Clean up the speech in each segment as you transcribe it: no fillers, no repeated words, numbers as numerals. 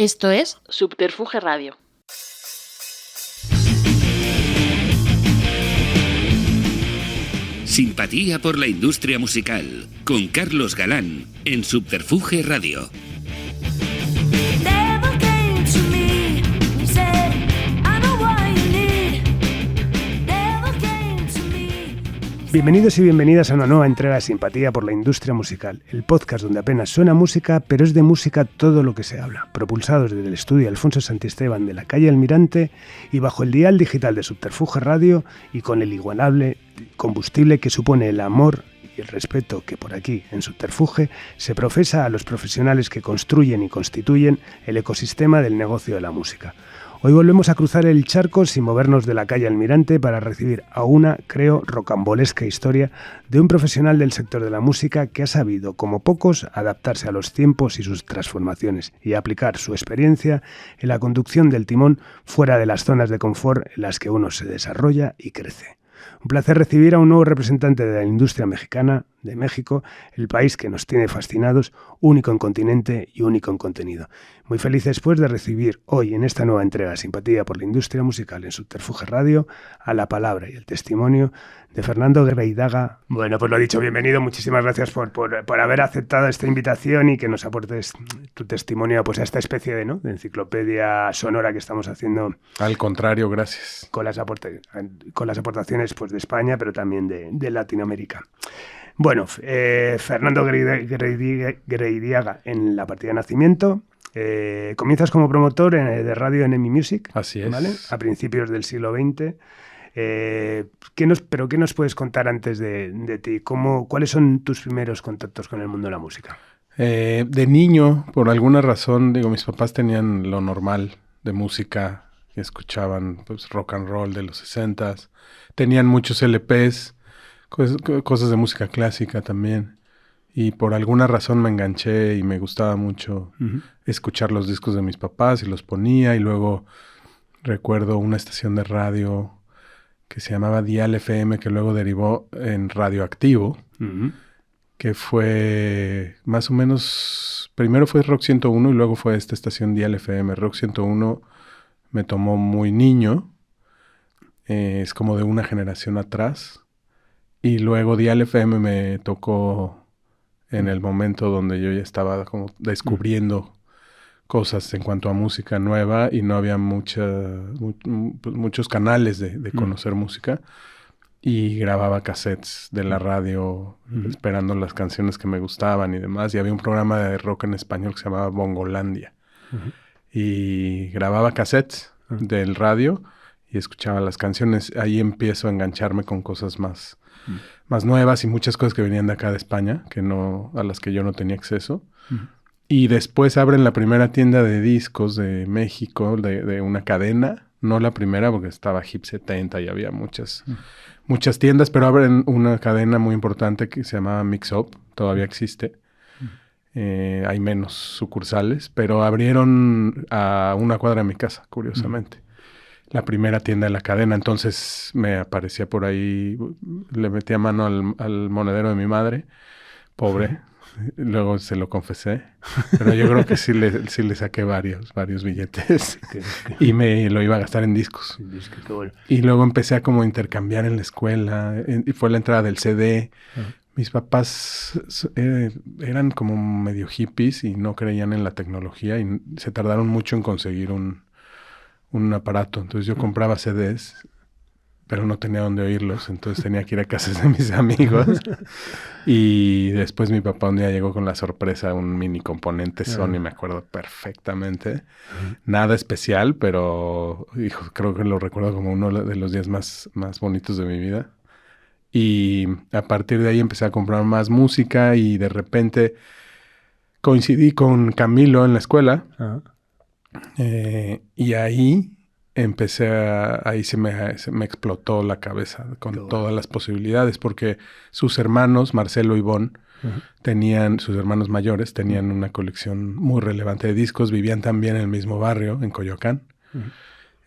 Esto es Subterfuge Radio. Simpatía por la industria musical, con Carlos Galán, en Subterfuge Radio. Bienvenidos y bienvenidas a una nueva entrega de Simpatía por la industria musical, el podcast donde apenas suena música, pero es de música todo lo que se habla, propulsados desde el estudio Alfonso Santisteban de la calle Almirante y bajo el dial digital de Subterfuge Radio y con el inigualable combustible que supone el amor y el respeto que por aquí, en Subterfuge, se profesa a los profesionales que construyen y constituyen el ecosistema del negocio de la música. Hoy volvemos a cruzar el charco sin movernos de la calle Almirante para recibir a una, creo, rocambolesca historia de un profesional del sector de la música que ha sabido, como pocos, adaptarse a los tiempos y sus transformaciones y aplicar su experiencia en la conducción del timón fuera de las zonas de confort en las que uno se desarrolla y crece. Un placer recibir a un nuevo representante de la industria mexicana, de México, el país que nos tiene fascinados, único en continente y único en contenido. Muy felices pues de recibir hoy en esta nueva entrega Simpatía por la industria musical en Subterfuge Radio a la palabra y el testimonio de Fernando Greidaga. Bueno, pues lo dicho, bienvenido, muchísimas gracias por haber aceptado esta invitación y que nos aportes tu testimonio pues a esta especie de enciclopedia sonora que estamos haciendo. Al contrario, gracias. Con las aportaciones pues de España, pero también de Latinoamérica. Bueno, Fernando Greidaga en la partida de nacimiento. Comienzas como promotor de radio en EMI Music. Así es. ¿Vale? A principios del siglo XX. ¿Qué nos puedes contar antes de ti? ¿Cuáles son tus primeros contactos con el mundo de la música? De niño, por alguna razón, mis papás tenían lo normal de música, que escuchaban pues, rock and roll de los 60s. Tenían muchos LPs, cosas de música clásica también. Y por alguna razón me enganché y me gustaba mucho escuchar los discos de mis papás y los ponía. Y luego recuerdo una estación de radio que se llamaba Dial FM, que luego derivó en Radioactivo, que fue más o menos... Primero fue Rock 101 y luego fue esta estación Dial FM. Rock 101 me tomó muy niño, es como de una generación atrás. Y luego Dial FM me tocó en el momento donde yo ya estaba como descubriendo cosas en cuanto a música nueva y no había muchos canales de conocer música. Y grababa cassettes de la radio esperando las canciones que me gustaban y demás. Y había un programa de rock en español que se llamaba Bongolandia. Y grababa cassettes del radio y escuchaba las canciones. Ahí empiezo a engancharme con cosas más nuevas y muchas cosas que venían de acá de España, a las que yo no tenía acceso. Y después abren la primera tienda de discos de México, de una cadena. No la primera, porque estaba Hip 70 y había muchas tiendas, pero abren una cadena muy importante que se llamaba Mix Up, todavía existe. Hay menos sucursales, pero abrieron a una cuadra de mi casa, curiosamente. La primera tienda de la cadena, entonces me aparecía por ahí, le metía mano al monedero de mi madre, pobre, luego se lo confesé, pero yo creo que sí le saqué varios billetes y me lo iba a gastar en discos. Y luego empecé a como intercambiar en la escuela, y fue la entrada del CD. Mis papás eran como medio hippies y no creían en la tecnología y se tardaron mucho en conseguir un aparato. Entonces yo compraba CDs, pero no tenía dónde oírlos. Entonces tenía que ir a casas de mis amigos. Y después mi papá un día llegó con la sorpresa, un mini componente Sony, me acuerdo perfectamente. Nada especial, pero creo que lo recuerdo como uno de los días más bonitos de mi vida. Y a partir de ahí empecé a comprar más música y de repente coincidí con Camilo en la escuela. Y ahí ahí se me explotó la cabeza con todas las posibilidades, porque sus hermanos, Marcelo y Ivonne, sus hermanos mayores, tenían una colección muy relevante de discos, vivían también en el mismo barrio, en Coyoacán.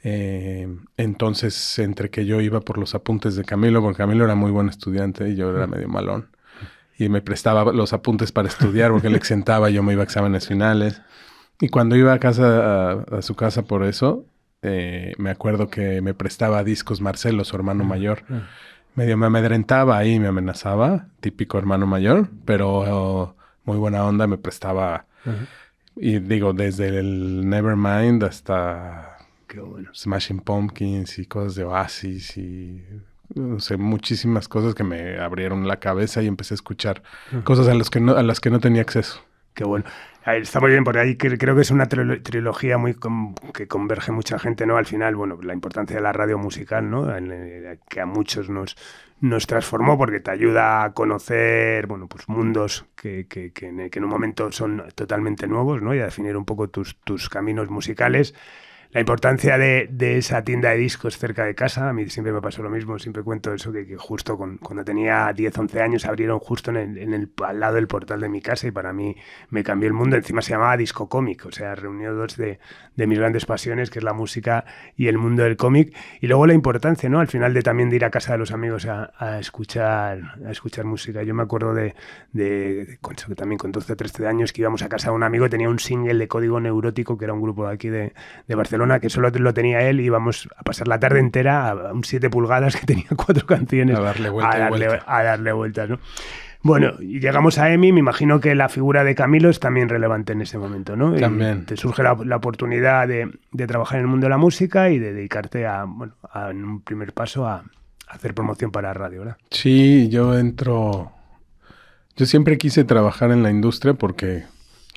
Entonces, entre que yo iba por los apuntes de Camilo, porque Camilo era muy buen estudiante y yo era medio malón, y me prestaba los apuntes para estudiar porque él exentaba y yo me iba a exámenes finales. Y cuando iba a su casa por eso, me acuerdo que me prestaba discos Marcelo, su hermano mayor. Medio me amedrentaba ahí, me amenazaba, típico hermano mayor, pero muy buena onda, me prestaba. Y digo, desde el Nevermind hasta Smashing Pumpkins y cosas de Oasis y no sé, muchísimas cosas que me abrieron la cabeza y empecé a escuchar cosas a las que no tenía acceso. Qué bueno. Está muy bien, porque ahí creo que es una trilogía que converge mucha gente, ¿no? Al final, bueno, la importancia de la radio musical, ¿no? Que a muchos nos transformó porque te ayuda a conocer, bueno, pues mundos que en un momento son totalmente nuevos, ¿no? Y a definir un poco tus caminos musicales. La importancia de esa tienda de discos cerca de casa, a mí siempre me pasó lo mismo, siempre cuento eso, que justo cuando tenía 10, 11 años abrieron justo al lado del portal de mi casa y para mí me cambió el mundo. Encima se llamaba Disco Cómic, o sea, reunió dos de mis grandes pasiones, que es la música y el mundo del cómic. Y luego la importancia, ¿no? Al final también de ir a casa de los amigos a escuchar música. Yo me acuerdo de también con 12 o 13 años que íbamos a casa de un amigo, tenía un single de Código Neurótico, que era un grupo de aquí de Barcelona, que solo lo tenía él, y íbamos a pasar la tarde entera a un 7 pulgadas que tenía 4 canciones a darle vueltas, ¿no? Bueno, y llegamos a EMI, me imagino que la figura de Camilo es también relevante en ese momento, ¿no? También. Y te surge la oportunidad de trabajar en el mundo de la música y de dedicarte en un primer paso a hacer promoción para radio, ¿verdad? Sí, yo siempre quise trabajar en la industria porque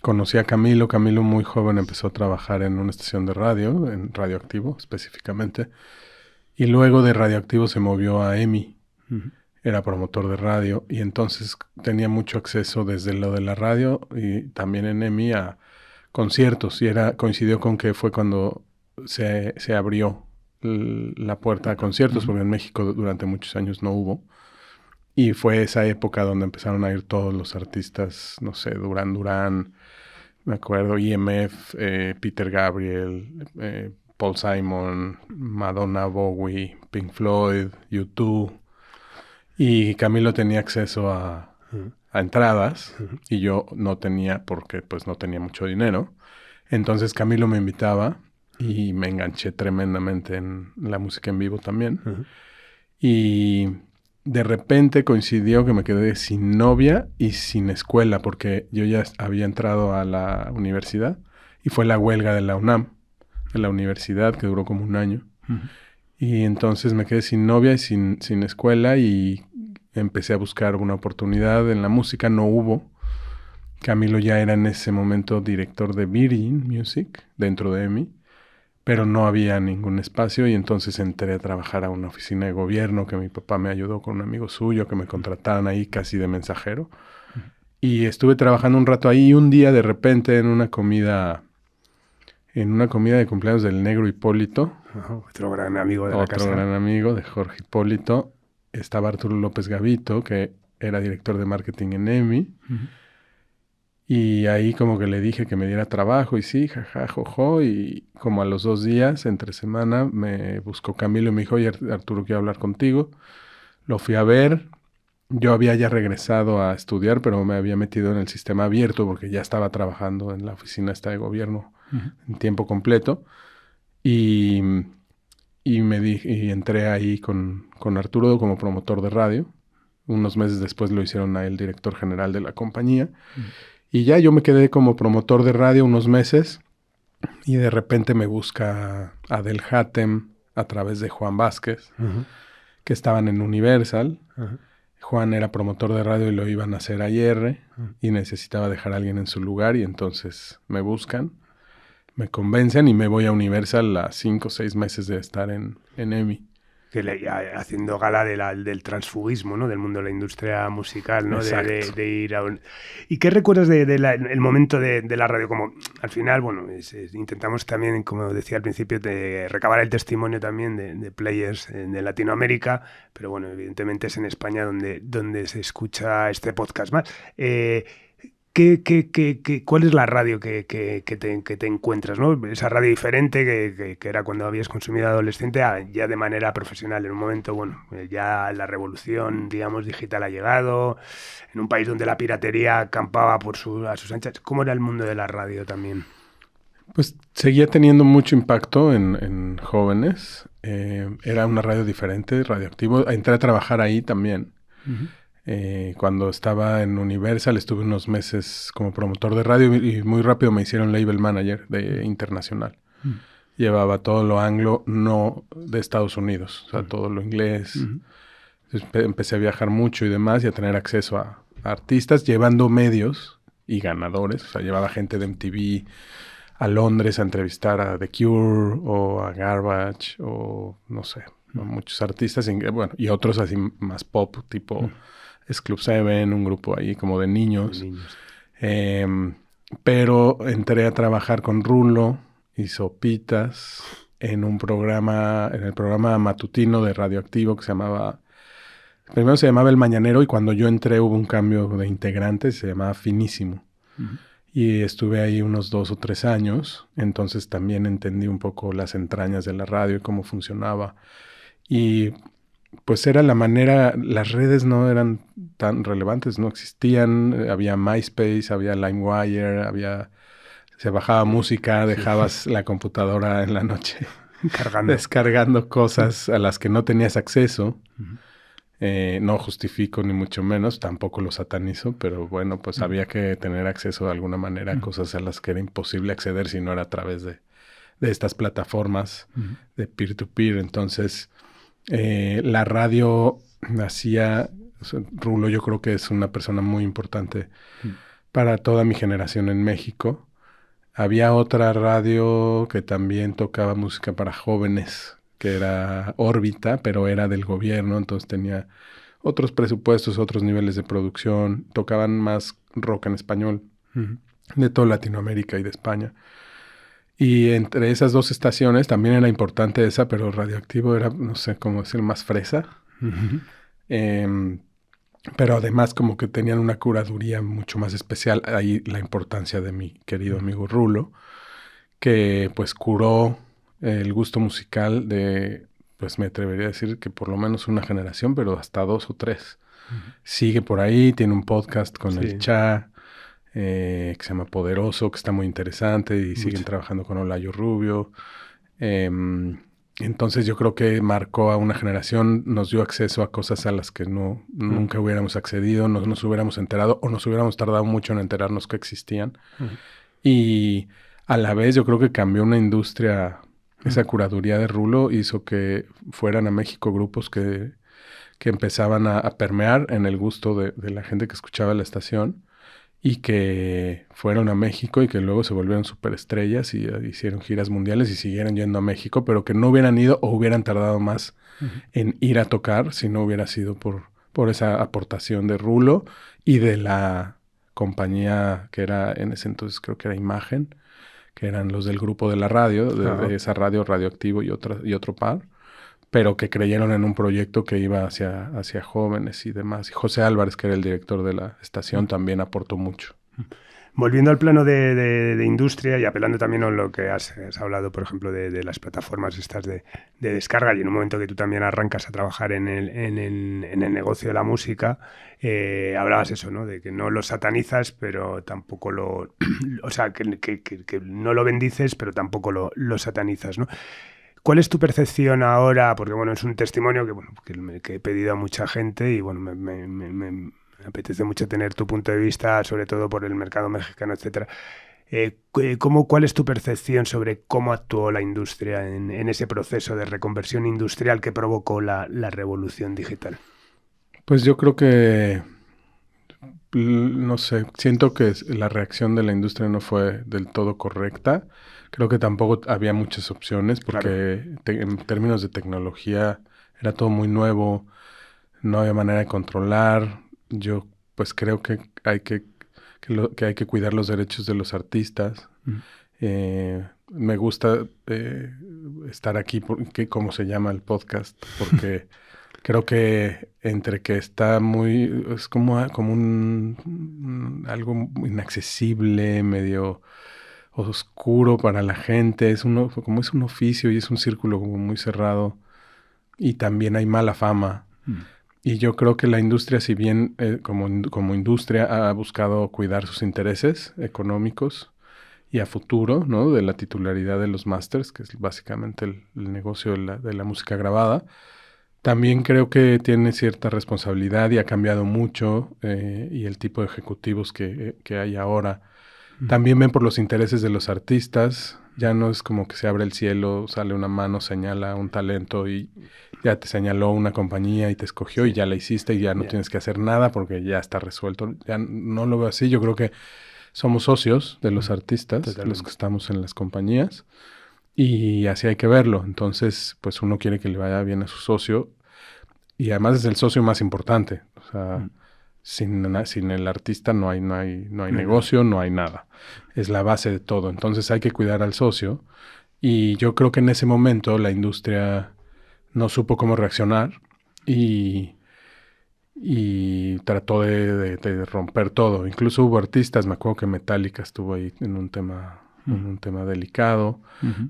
conocí a Camilo. Camilo muy joven empezó a trabajar en una estación de radio, en Radioactivo específicamente. Y luego de Radioactivo se movió a EMI. Era promotor de radio. Y entonces tenía mucho acceso desde lo de la radio y también en EMI a conciertos. Y coincidió con que fue cuando se abrió la puerta a conciertos, porque en México durante muchos años no hubo. Y fue esa época donde empezaron a ir todos los artistas, no sé, Duran Duran, me acuerdo, EMF, Peter Gabriel, Paul Simon, Madonna, Bowie, Pink Floyd, U2. Y Camilo tenía acceso a entradas y yo no tenía, porque pues no tenía mucho dinero. Entonces Camilo me invitaba y me enganché tremendamente en la música en vivo también. Y de repente coincidió que me quedé sin novia y sin escuela, porque yo ya había entrado a la universidad y fue la huelga de la UNAM, de la universidad, que duró como un año. Y entonces me quedé sin novia y sin escuela y empecé a buscar una oportunidad en la música. No hubo. Camilo ya era en ese momento director de Virgin Music dentro de EMI, pero no había ningún espacio y entonces entré a trabajar a una oficina de gobierno que mi papá me ayudó con un amigo suyo que me contrataron ahí casi de mensajero. Y estuve trabajando un rato ahí y un día de repente en una comida de cumpleaños del Negro Hipólito. Otro gran amigo de la casa. Otro gran amigo de Jorge Hipólito. Estaba Arturo López Gavito, que era director de marketing en EMI. Y ahí como que le dije que me diera trabajo y sí, jaja, jojo. Y como a los 2 días, entre semana, me buscó Camilo y me dijo, oye, Arturo, quiero hablar contigo. Lo fui a ver. Yo había ya regresado a estudiar, pero me había metido en el sistema abierto porque ya estaba trabajando en la oficina esta de gobierno en tiempo completo. Y entré ahí con Arturo como promotor de radio. Unos meses después lo hicieron a él director general de la compañía. Y ya yo me quedé como promotor de radio unos meses y de repente me busca Adel Hatem a través de Juan Vázquez, que estaban en Universal. Juan era promotor de radio y lo iban a hacer ayer y necesitaba dejar a alguien en su lugar y entonces me buscan, me convencen y me voy a Universal a 5 o 6 meses de estar en EMI. Haciendo gala del transfugismo, ¿no? Del mundo de la industria musical, ¿no? De ir a un... ¿Y qué recuerdas del momento de la radio? Como al final, bueno, intentamos también, como decía al principio, de recabar el testimonio también de players de Latinoamérica, pero bueno, evidentemente es en España donde se escucha este podcast más. ¿Cuál es la radio que te encuentras, ¿no? Esa radio diferente que era cuando habías consumido adolescente ya de manera profesional. En un momento, bueno, ya la revolución, digamos, digital ha llegado, en un país donde la piratería campaba a sus anchas. ¿Cómo era el mundo de la radio también? Pues seguía teniendo mucho impacto en jóvenes. Era una radio diferente, Radioactivo. Entré a trabajar ahí también. Cuando estaba en Universal estuve unos meses como promotor de radio y muy rápido me hicieron label manager de internacional. Llevaba todo lo anglo, no de Estados Unidos, o sea, todo lo inglés. Entonces, empecé a viajar mucho y demás y a tener acceso a artistas, llevando medios y ganadores. O sea, llevaba gente de MTV a Londres a entrevistar a The Cure o a Garbage o no sé, muchos artistas y otros así más pop, tipo Es Club 7, un grupo ahí como de niños. Pero entré a trabajar con Rulo y Sopitas en el programa matutino de Radioactivo que se llamaba... Primero se llamaba El Mañanero y cuando yo entré hubo un cambio de integrantes, se llamaba Finísimo. Y estuve ahí unos 2 o 3 años, entonces también entendí un poco las entrañas de la radio y cómo funcionaba. Y pues era la manera, las redes no eran tan relevantes, no existían, había MySpace, había LimeWire, se bajaba música, dejabas la computadora en la noche descargando cosas a las que no tenías acceso. No justifico ni mucho menos, tampoco lo satanizo, pero bueno, pues había que tener acceso de alguna manera a cosas a las que era imposible acceder si no era a través de estas plataformas de peer-to-peer. Entonces, la radio Rulo yo creo que es una persona muy importante para toda mi generación en México. Había otra radio que también tocaba música para jóvenes, que era Órbita, pero era del gobierno, entonces tenía otros presupuestos, otros niveles de producción, tocaban más rock en español de toda Latinoamérica y de España. Y entre esas 2 estaciones también era importante esa, pero Radioactivo era, no sé cómo decir, más fresa. Pero además como que tenían una curaduría mucho más especial. Ahí la importancia de mi querido amigo Rulo, que pues curó el gusto musical de, pues me atrevería a decir que por lo menos una generación, pero hasta 2 o 3. Sigue por ahí, tiene un podcast con el Cha, que se llama Poderoso, que está muy interesante y siguen trabajando con Olayo Rubio. Entonces yo creo que marcó a una generación, nos dio acceso a cosas a las que nunca hubiéramos accedido, no nos hubiéramos enterado o nos hubiéramos tardado mucho en enterarnos que existían. Y a la vez yo creo que cambió una industria. Esa curaduría de Rulo hizo que fueran a México grupos que empezaban a permear en el gusto de la gente que escuchaba la estación y que fueron a México y que luego se volvieron superestrellas y hicieron giras mundiales y siguieron yendo a México, pero que no hubieran ido o hubieran tardado más en ir a tocar si no hubiera sido por esa aportación de Rulo y de la compañía que era en ese entonces, creo que era Imagen, que eran los del grupo de la radio, de esa radio Radioactivo y otro par, pero que creyeron en un proyecto que iba hacia jóvenes y demás. Y José Álvarez, que era el director de la estación, también aportó mucho. Volviendo al plano de industria y apelando también a lo que has hablado, por ejemplo, de las plataformas estas de descarga, y en un momento que tú también arrancas a trabajar en el negocio de la música, hablabas eso, ¿no? De que no lo satanizas, pero tampoco o sea, que no lo bendices, pero tampoco lo satanizas, ¿no? ¿Cuál es tu percepción ahora? Porque, bueno, es un testimonio que he pedido a mucha gente y, bueno, me apetece mucho tener tu punto de vista, sobre todo por el mercado mexicano, etcétera. ¿Cuál es tu percepción sobre cómo actuó la industria en ese proceso de reconversión industrial que provocó la revolución digital? Pues yo creo que, no sé, siento que la reacción de la industria no fue del todo correcta. Creo que tampoco había muchas opciones porque en términos de tecnología era todo muy nuevo, no había manera de controlar. Yo pues creo que hay que cuidar los derechos de los artistas. Me gusta estar aquí, ¿cómo se llama el podcast? Porque creo que entre que está es como algo inaccesible, medio oscuro para la gente, como es un oficio y es un círculo como muy cerrado y también hay mala fama. Y yo creo que la industria, si bien como industria ha buscado cuidar sus intereses económicos y a futuro, ¿no? De la titularidad de los másters, que es básicamente el negocio de la música grabada. También creo que tiene cierta responsabilidad y ha cambiado mucho, y el tipo de ejecutivos que hay ahora también ven por los intereses de los artistas. Ya no es como que se abre el cielo, sale una mano, señala un talento y ya te señaló una compañía y te escogió y ya la hiciste y ya no tienes que hacer nada porque ya está resuelto. Ya no lo veo así. Yo creo que somos socios de los artistas, Totalmente. los que estamos en las compañías, y así hay que verlo. Entonces, pues uno quiere que le vaya bien a su socio y además es el socio más importante. O sea, sin el artista no hay negocio, no hay nada. Es la base de todo. Entonces hay que cuidar al socio. Y yo creo que en ese momento la industria no supo cómo reaccionar y trató de romper todo. Incluso hubo artistas, me acuerdo que Metallica estuvo ahí en un tema delicado,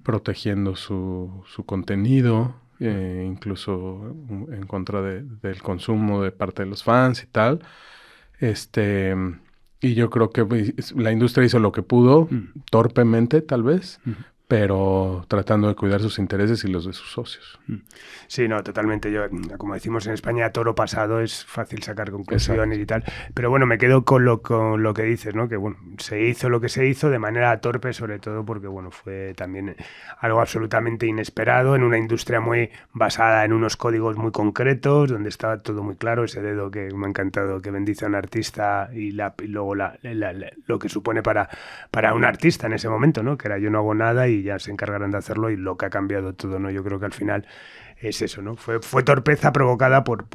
protegiendo su contenido, incluso en contra del consumo de parte de los fans y tal. Y yo creo que la industria hizo lo que pudo, torpemente tal vez, pero tratando de cuidar sus intereses y los de sus socios. Sí, no, totalmente. Yo, como decimos en España, toro pasado es fácil sacar conclusiones. Exacto. Y tal. Pero bueno, me quedo con lo que dices, ¿no? Que bueno, se hizo lo que se hizo de manera torpe, sobre todo porque bueno, fue también algo absolutamente inesperado en una industria muy basada en unos códigos muy concretos, donde estaba todo muy claro, ese dedo que me ha encantado, que bendice a un artista y luego lo que supone para un artista en ese momento, ¿no? Que era yo no hago nada y ya se encargarán de hacerlo, y lo que ha cambiado todo, ¿no? Yo creo que al final es eso, ¿no? Fue torpeza provocada por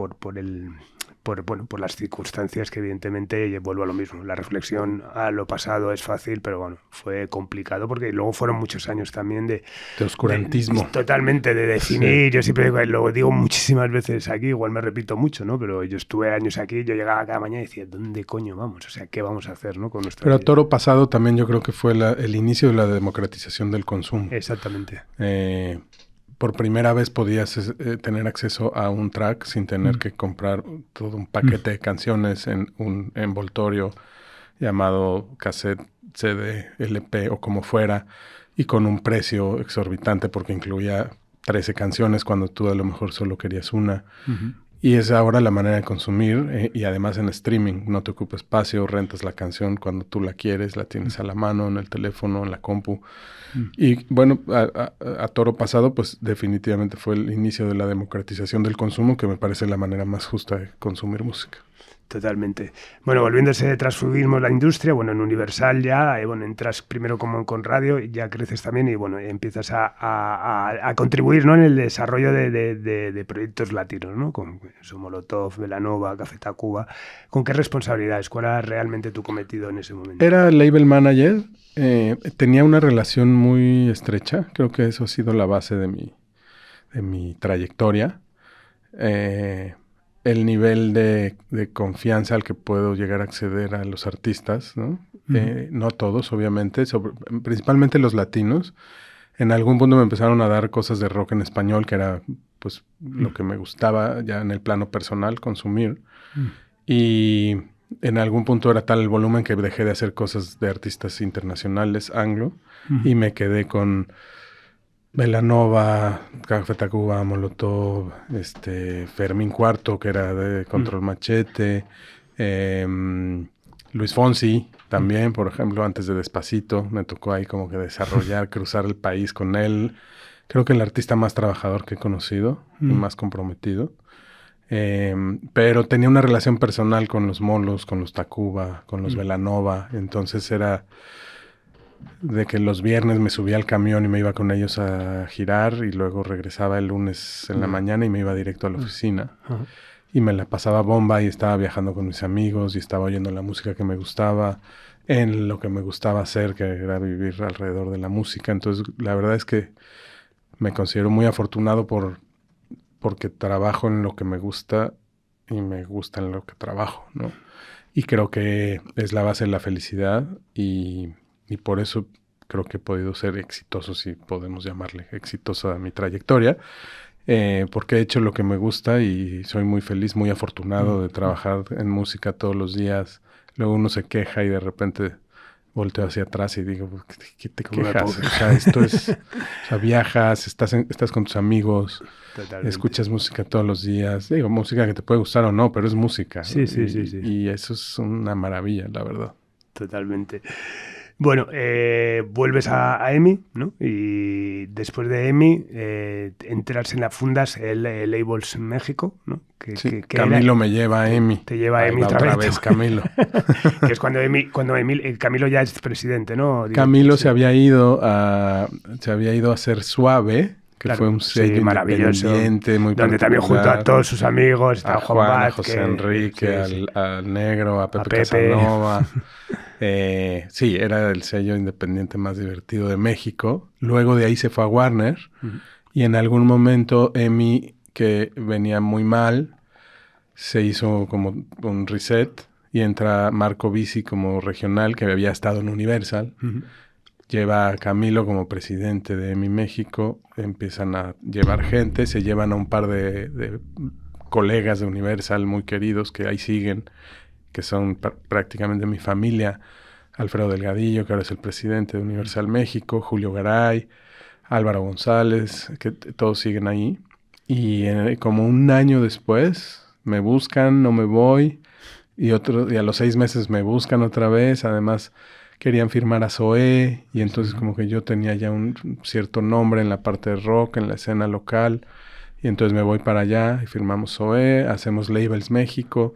las circunstancias que evidentemente, vuelvo a lo mismo, la reflexión a lo pasado es fácil, pero bueno, fue complicado porque luego fueron muchos años también de oscurantismo. Totalmente, de definir. Sí. Yo siempre lo digo muchísimas veces aquí, igual me repito mucho, ¿no? Pero yo estuve años aquí, yo llegaba cada mañana y decía, ¿dónde coño vamos? O sea, ¿qué vamos a hacer, ¿no? Con nuestra Pero vida. toro pasado también yo creo que fue el inicio de la democratización del consumo. Exactamente. Por primera vez podías tener acceso a un track sin tener que comprar todo un paquete de canciones en un envoltorio llamado cassette, CD, LP o como fuera, y con un precio exorbitante porque incluía 13 canciones cuando tú a lo mejor solo querías una. Y es ahora la manera de consumir, y además en streaming. No te ocupa espacio, rentas la canción cuando tú la quieres, la tienes a la mano, en el teléfono, en la compu. Y bueno, a toro pasado, pues definitivamente fue el inicio de la democratización del consumo, que me parece la manera más justa de consumir música. Totalmente. Bueno, volviéndose de transfugismo la industria, bueno, en Universal ya, bueno, entras primero como con radio, ya creces también y bueno, empiezas a contribuir, ¿no? En el desarrollo de proyectos latinos, ¿no? Con Molotov, Belanova, Café Tacuba. ¿Con qué responsabilidades? ¿Cuál era realmente tu cometido en ese momento? Era label manager. Tenía una relación muy estrecha. Creo que eso ha sido la base de mi trayectoria. El nivel de confianza al que puedo llegar a acceder a los artistas, ¿no? No todos, obviamente, principalmente los latinos. En algún punto me empezaron a dar cosas de rock en español, que era pues lo que me gustaba ya en el plano personal consumir. Y en algún punto era tal el volumen que dejé de hacer cosas de artistas internacionales anglo y me quedé con Belanova, Café Tacuba, Molotov, Fermín IV, que era de Control Machete, Luis Fonsi también, por ejemplo, antes de Despacito, me tocó ahí como que desarrollar, cruzar el país con él. Creo que el artista más trabajador que he conocido, y más comprometido. Pero tenía una relación personal con los Molos, con los Tacuba, con los Belanova, entonces era de que los viernes me subía al camión y me iba con ellos a girar y luego regresaba el lunes en la mañana y me iba directo a la oficina. Y me la pasaba bomba y estaba viajando con mis amigos y estaba oyendo la música que me gustaba, en lo que me gustaba hacer, que era vivir alrededor de la música. Entonces, la verdad es que me considero muy afortunado porque trabajo en lo que me gusta y me gusta en lo que trabajo, ¿no? Y creo que es la base de la felicidad y por eso creo que he podido ser exitoso, si podemos llamarle exitoso a mi trayectoria, porque he hecho lo que me gusta y soy muy feliz, muy afortunado de trabajar en música todos los días. Luego uno se queja y de repente volteo hacia atrás y digo, ¿qué te quejas? O sea, esto es... O sea, viajas, estás con tus amigos, escuchas música todos los días. Digo, música que te puede gustar o no, pero es música. Sí. Y eso es una maravilla, la verdad. Totalmente. Bueno, vuelves a EMI, ¿no? Y después de EMI entras en fundas el Labels México, ¿no? Camilo me lleva a EMI. Te lleva a EMI otra vez Camilo. Que es cuando Camilo ya es presidente, ¿no? Camilo se había ido a hacer Suave, que fue un sello independiente, muy donde también junto a todos sus amigos, está a Juan, a José Enrique, al Negro, a Pepe Casanova. Sí, era el sello independiente más divertido de México. Luego de ahí se fue a Warner y en algún momento EMI, que venía muy mal, se hizo como un reset y entra Marco Bisi como regional, que había estado en Universal. Lleva a Camilo como presidente de EMI México, empiezan a llevar gente, se llevan a un par de colegas de Universal muy queridos que ahí siguen, que son prácticamente mi familia. Alfredo Delgadillo, que ahora es el presidente de Universal México, Julio Garay, Álvaro González, que todos siguen ahí. Y como un año después me buscan, no me voy, y a los 6 meses me buscan otra vez. Además querían firmar a Zoé, y entonces como que yo tenía ya un cierto nombre en la parte de rock, en la escena local, y entonces me voy para allá y firmamos Zoé, hacemos Labels México,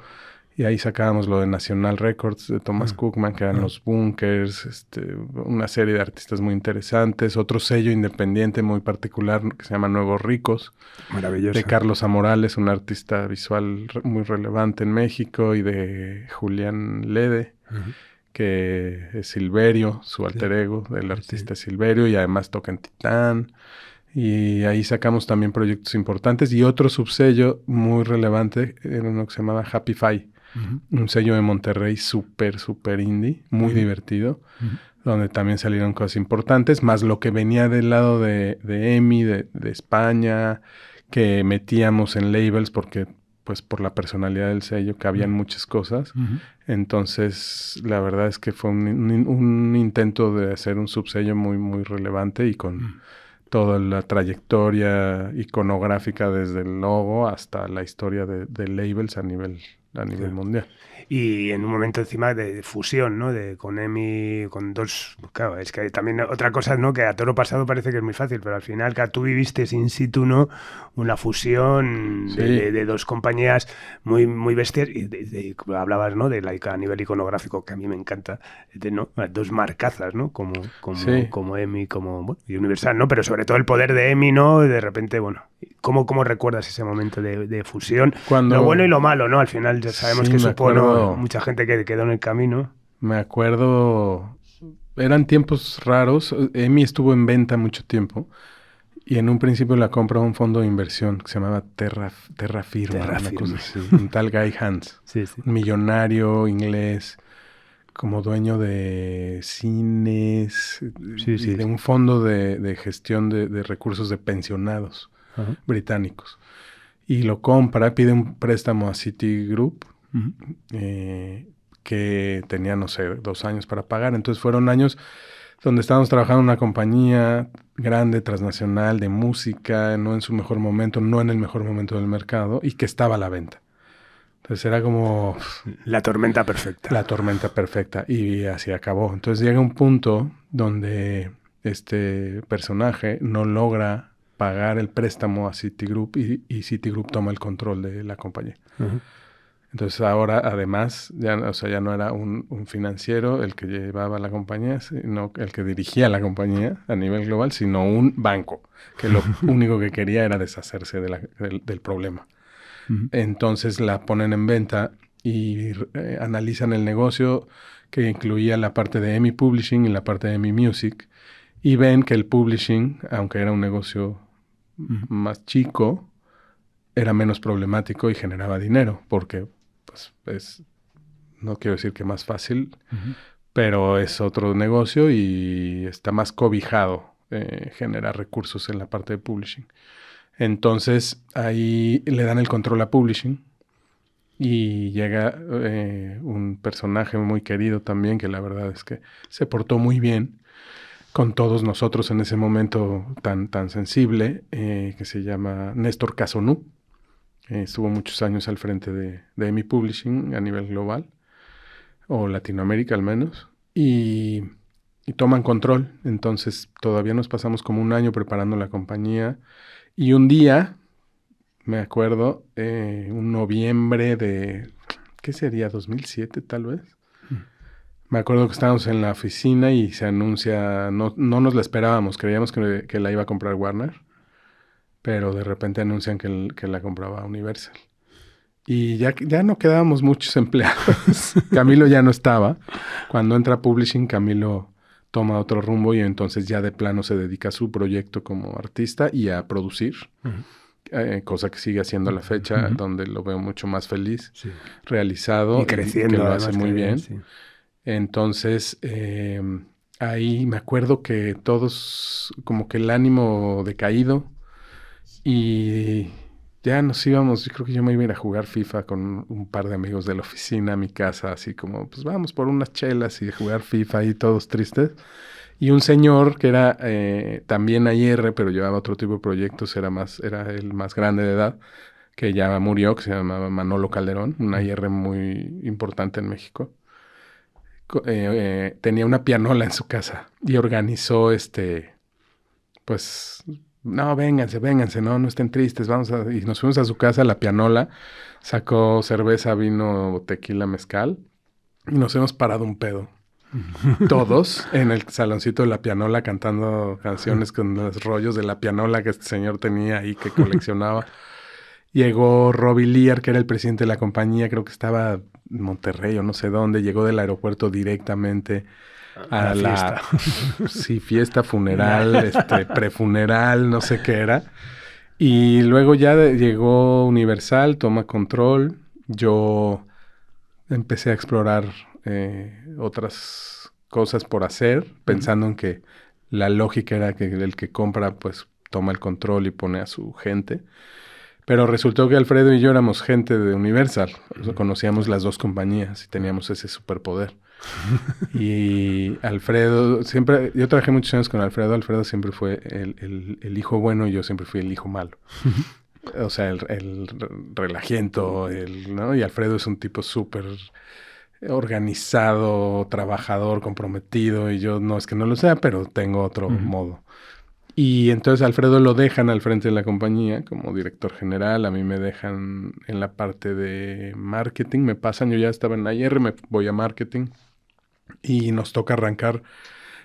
y ahí sacábamos lo de National Records de Thomas Cookman, que eran los Bunkers, una serie de artistas muy interesantes, otro sello independiente muy particular que se llama Nuevos Ricos, maravilloso, de Carlos Amorales, un artista visual muy relevante en México, y de Julián Lede, que es Silverio, su alter ego del artista Silverio, y además toca en Titán. Y ahí sacamos también proyectos importantes, y otro subsello muy relevante era uno que se llamaba Happy Fi. Un sello de Monterrey súper indie, muy divertido, donde también salieron cosas importantes, más lo que venía del lado de EMI, de España, que metíamos en labels porque, pues, por la personalidad del sello cabían muchas cosas. Entonces, la verdad es que fue un intento de hacer un subsello muy relevante, y con toda la trayectoria iconográfica desde el logo hasta la historia de labels a nivel mundial. Y en un momento encima de fusión, ¿no? Con EMI, con dos... Claro, es que también otra cosa, ¿no? Que a toro pasado parece que es muy fácil, pero al final que tú viviste in situ, ¿no? Una fusión de dos compañías muy bestias. Y hablabas, ¿no? A nivel iconográfico, que a mí me encanta, ¿no? Dos marcazas, ¿no? Como EMI, y Universal, ¿no? Pero sobre todo el poder de EMI, ¿no? De repente, bueno... ¿Cómo recuerdas ese momento de fusión? Lo bueno y lo malo, ¿no? Al final ya sabemos que supone mucha gente que quedó en el camino. Me acuerdo... Eran tiempos raros. EMI estuvo en venta mucho tiempo. Y en un principio la compró un fondo de inversión que se llamaba Terra Firma. Una cosa así. Un tal Guy Hans. Un millonario inglés, como dueño de cines. Y de un fondo de gestión de recursos de pensionados británicos. Y lo compra, pide un préstamo a Citigroup, que tenía, no sé, 2 años para pagar. Entonces fueron años donde estábamos trabajando en una compañía grande, transnacional, de música, no en su mejor momento, no en el mejor momento del mercado, y que estaba a la venta. Entonces era como... La tormenta perfecta. La tormenta perfecta, y así acabó. Entonces llega un punto donde este personaje no logra pagar el préstamo a Citigroup, y Citigroup toma el control de la compañía. Entonces ahora, además, ya no era un financiero el que llevaba la compañía, sino el que dirigía la compañía a nivel global, sino un banco, que lo único que quería era deshacerse del problema. Entonces la ponen en venta y analizan el negocio, que incluía la parte de EMI Publishing y la parte de EMI Music, y ven que el publishing, aunque era un negocio más chico, era menos problemático y generaba dinero, porque pues no quiero decir que más fácil, pero es otro negocio y está más cobijado generar recursos en la parte de publishing. Entonces ahí le dan el control a publishing, Y llega un personaje muy querido también, que la verdad es que se portó muy bien con todos nosotros en ese momento tan sensible, que se llama Néstor Casonú. Estuvo muchos años al frente de EMI Publishing a nivel global, o Latinoamérica al menos, y toman control. Entonces todavía nos pasamos como un año preparando la compañía, y un día, me acuerdo, un noviembre de, ¿qué sería? 2007 tal vez. Me acuerdo que estábamos en la oficina y se anuncia, no nos la esperábamos, creíamos que la iba a comprar Warner, pero de repente anuncian que la compraba Universal. Y ya no quedábamos muchos empleados. Camilo ya no estaba. Cuando entra Publishing, Camilo toma otro rumbo y entonces ya de plano se dedica a su proyecto como artista y a producir. Cosa que sigue haciendo a la fecha, donde lo veo mucho más feliz, realizado y creciendo, y que lo hace muy bien. Sí. Entonces, ahí me acuerdo que todos, como que el ánimo decaído, y ya nos íbamos, yo creo que yo me iba a ir a jugar FIFA con un par de amigos de la oficina a mi casa, así como, pues vamos por unas chelas y jugar FIFA ahí todos tristes. Y un señor que era también AIR, pero llevaba otro tipo de proyectos, era el más grande de edad, que ya murió, que se llamaba Manolo Calderón, un AIR muy importante en México. Tenía una pianola en su casa y organizó pues, no, vénganse, no estén tristes, y nos fuimos a su casa, la pianola, sacó cerveza, vino, tequila, mezcal, y nos hemos parado un pedo. Todos en el saloncito de la pianola cantando canciones con los rollos de la pianola que este señor tenía ahí que coleccionaba. Llegó Robbie Lear, que era el presidente de la compañía, creo que estaba en Monterrey o no sé dónde, llegó del aeropuerto directamente a la fiesta. Sí, fiesta, funeral, prefuneral, no sé qué era. Y luego ya llegó Universal, toma control. Yo empecé a explorar otras cosas por hacer, pensando en que la lógica era que el que compra pues toma el control y pone a su gente. Pero resultó que Alfredo y yo éramos gente de Universal. Conocíamos las dos compañías y teníamos ese superpoder. Y Alfredo, siempre, yo trabajé muchos años con Alfredo. Alfredo siempre fue el hijo bueno y yo siempre fui el hijo malo. O sea, el relajiento, ¿no? Y Alfredo es un tipo súper organizado, trabajador, comprometido. Y yo no es que no lo sea, pero tengo otro modo. Y entonces Alfredo lo dejan al frente de la compañía como director general. A mí me dejan en la parte de marketing. Me pasan, yo ya estaba en AIR, me voy a marketing. Y nos toca arrancar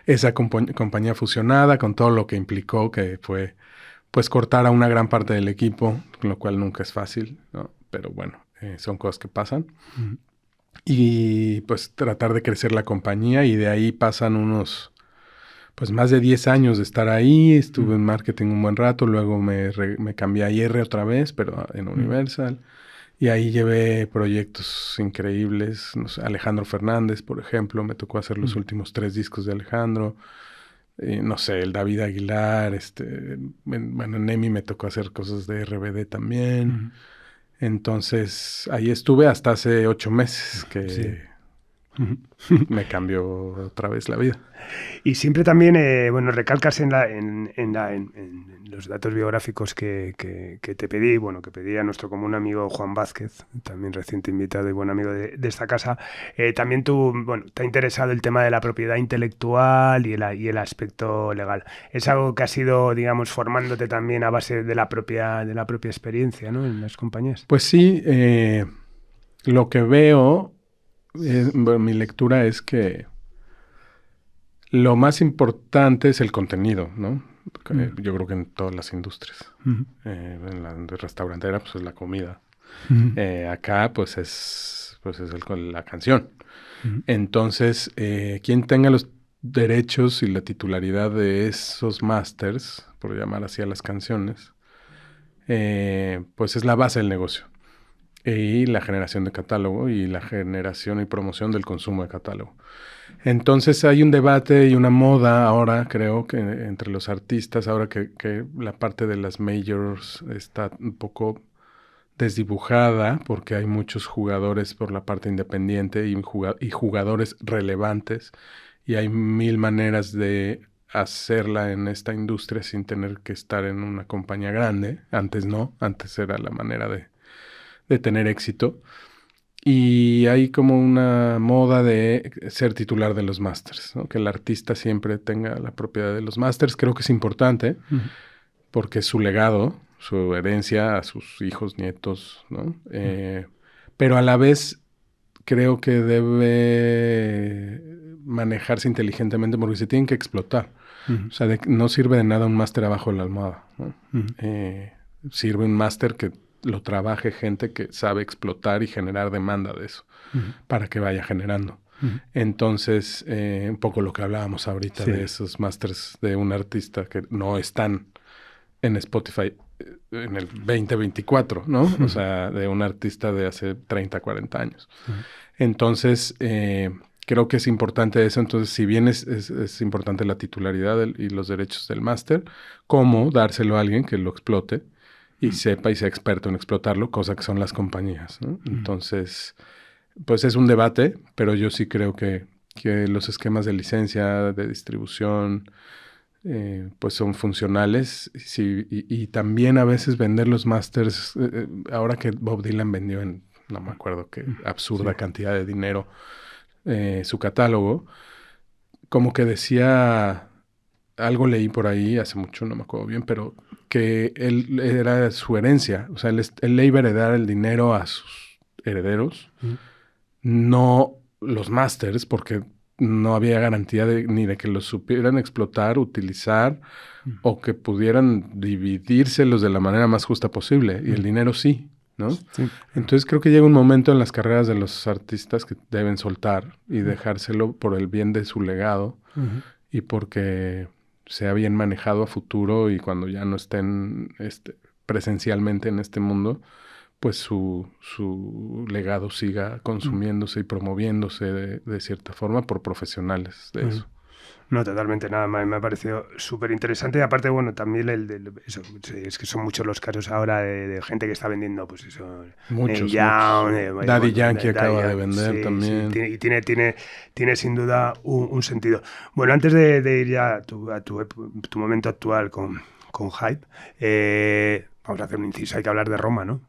esa compañía fusionada con todo lo que implicó, que fue pues cortar a una gran parte del equipo, lo cual nunca es fácil, ¿no? Pero bueno, son cosas que pasan. Y pues tratar de crecer la compañía, y de ahí pasan unos pues más de 10 años de estar ahí. Estuve en marketing un buen rato, luego me cambié a IR otra vez, pero en Universal. Y ahí llevé proyectos increíbles. No sé, Alejandro Fernández, por ejemplo, me tocó hacer los últimos 3 discos de Alejandro. No sé, el David Aguilar, bueno, en EMI me tocó hacer cosas de RBD también. Entonces, ahí estuve hasta hace 8 meses que me cambió otra vez la vida. Y siempre también, bueno, recalcas en los datos biográficos que te pedí, bueno, que pedí a nuestro común amigo Juan Vázquez, también reciente invitado y buen amigo de esta casa. También tú, bueno, te ha interesado el tema de la propiedad intelectual y el aspecto legal. Es algo que has ido, digamos, formándote también a base de la propia experiencia, ¿no? En las compañías. Pues sí, lo que veo, bueno, mi lectura es que lo más importante es el contenido, ¿no? Yo creo que en todas las industrias. En la restaurantera, pues es la comida. Acá, pues es la canción. Entonces, quien tenga los derechos y la titularidad de esos masters, por llamar así a las canciones, pues es la base del negocio. Y la generación de catálogo y la generación y promoción del consumo de catálogo. Entonces hay un debate y una moda ahora, creo que entre los artistas, ahora que la parte de las majors está un poco desdibujada porque hay muchos jugadores por la parte independiente y jugadores relevantes y hay 1000 maneras de hacerla en esta industria sin tener que estar en una compañía grande. Antes no, antes era la manera de tener éxito. Y hay como una moda de ser titular de los másters, ¿no? Que el artista siempre tenga la propiedad de los másters. Creo que es importante porque es su legado, su herencia a sus hijos, nietos, ¿no? Pero a la vez creo que debe manejarse inteligentemente porque se tienen que explotar. O sea, no sirve de nada un máster abajo de la almohada, ¿no? Sirve un máster que lo trabaje gente que sabe explotar y generar demanda de eso para que vaya generando. Entonces, un poco lo que hablábamos ahorita de esos másters de un artista que no están en Spotify en el 2024, ¿no? O sea, de un artista de hace 30, 40 años. Entonces, creo que es importante eso. Entonces, si bien es importante la titularidad y los derechos del máster, ¿cómo dárselo a alguien que lo explote y sepa y sea experto en explotarlo? Cosa que son las compañías, ¿no? Entonces, pues es un debate, pero yo sí creo que los esquemas de licencia, de distribución, pues son funcionales. Sí, y también a veces vender los masters, ahora que Bob Dylan vendió en, no me acuerdo qué absurda cantidad de dinero, su catálogo, como que decía, algo leí por ahí hace mucho, no me acuerdo bien, pero que él era su herencia, o sea, él le iba a heredar el dinero a sus herederos, no los masters, porque no había garantía ni de que los supieran explotar, utilizar, o que pudieran dividírselos de la manera más justa posible, y el dinero sí, ¿no? Sí. Entonces creo que llega un momento en las carreras de los artistas que deben soltar y dejárselo por el bien de su legado y porque sea bien manejado a futuro, y cuando ya no estén presencialmente en este mundo, pues su legado siga consumiéndose y promoviéndose de cierta forma por profesionales de eso. No, totalmente, nada más. Me ha parecido súper interesante. Y aparte, bueno, también eso, es que son muchos los casos ahora de gente que está vendiendo, pues eso. Muchos. Daddy Yankee acaba de vender también. Sí, y tiene sin duda un sentido. Bueno, antes de ir ya a tu momento actual con Hype, vamos a hacer un inciso. Hay que hablar de Roma, ¿no?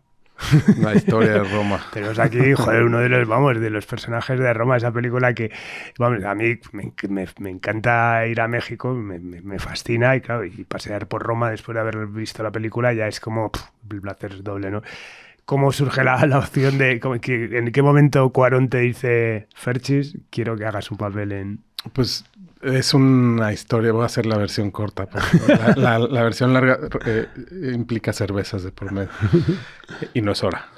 La historia de Roma. Tenemos aquí, joder, uno de los personajes de Roma, esa película que, vamos, a mí me encanta ir a México, me fascina, y claro, y pasear por Roma después de haber visto la película ya es como el placer doble, ¿no? ¿Cómo surge la opción de, en qué momento Cuarón te dice, Ferchis, quiero que hagas un papel en...? Pues es una historia, voy a hacer la versión corta, porque la versión larga implica cervezas de por medio y no es hora.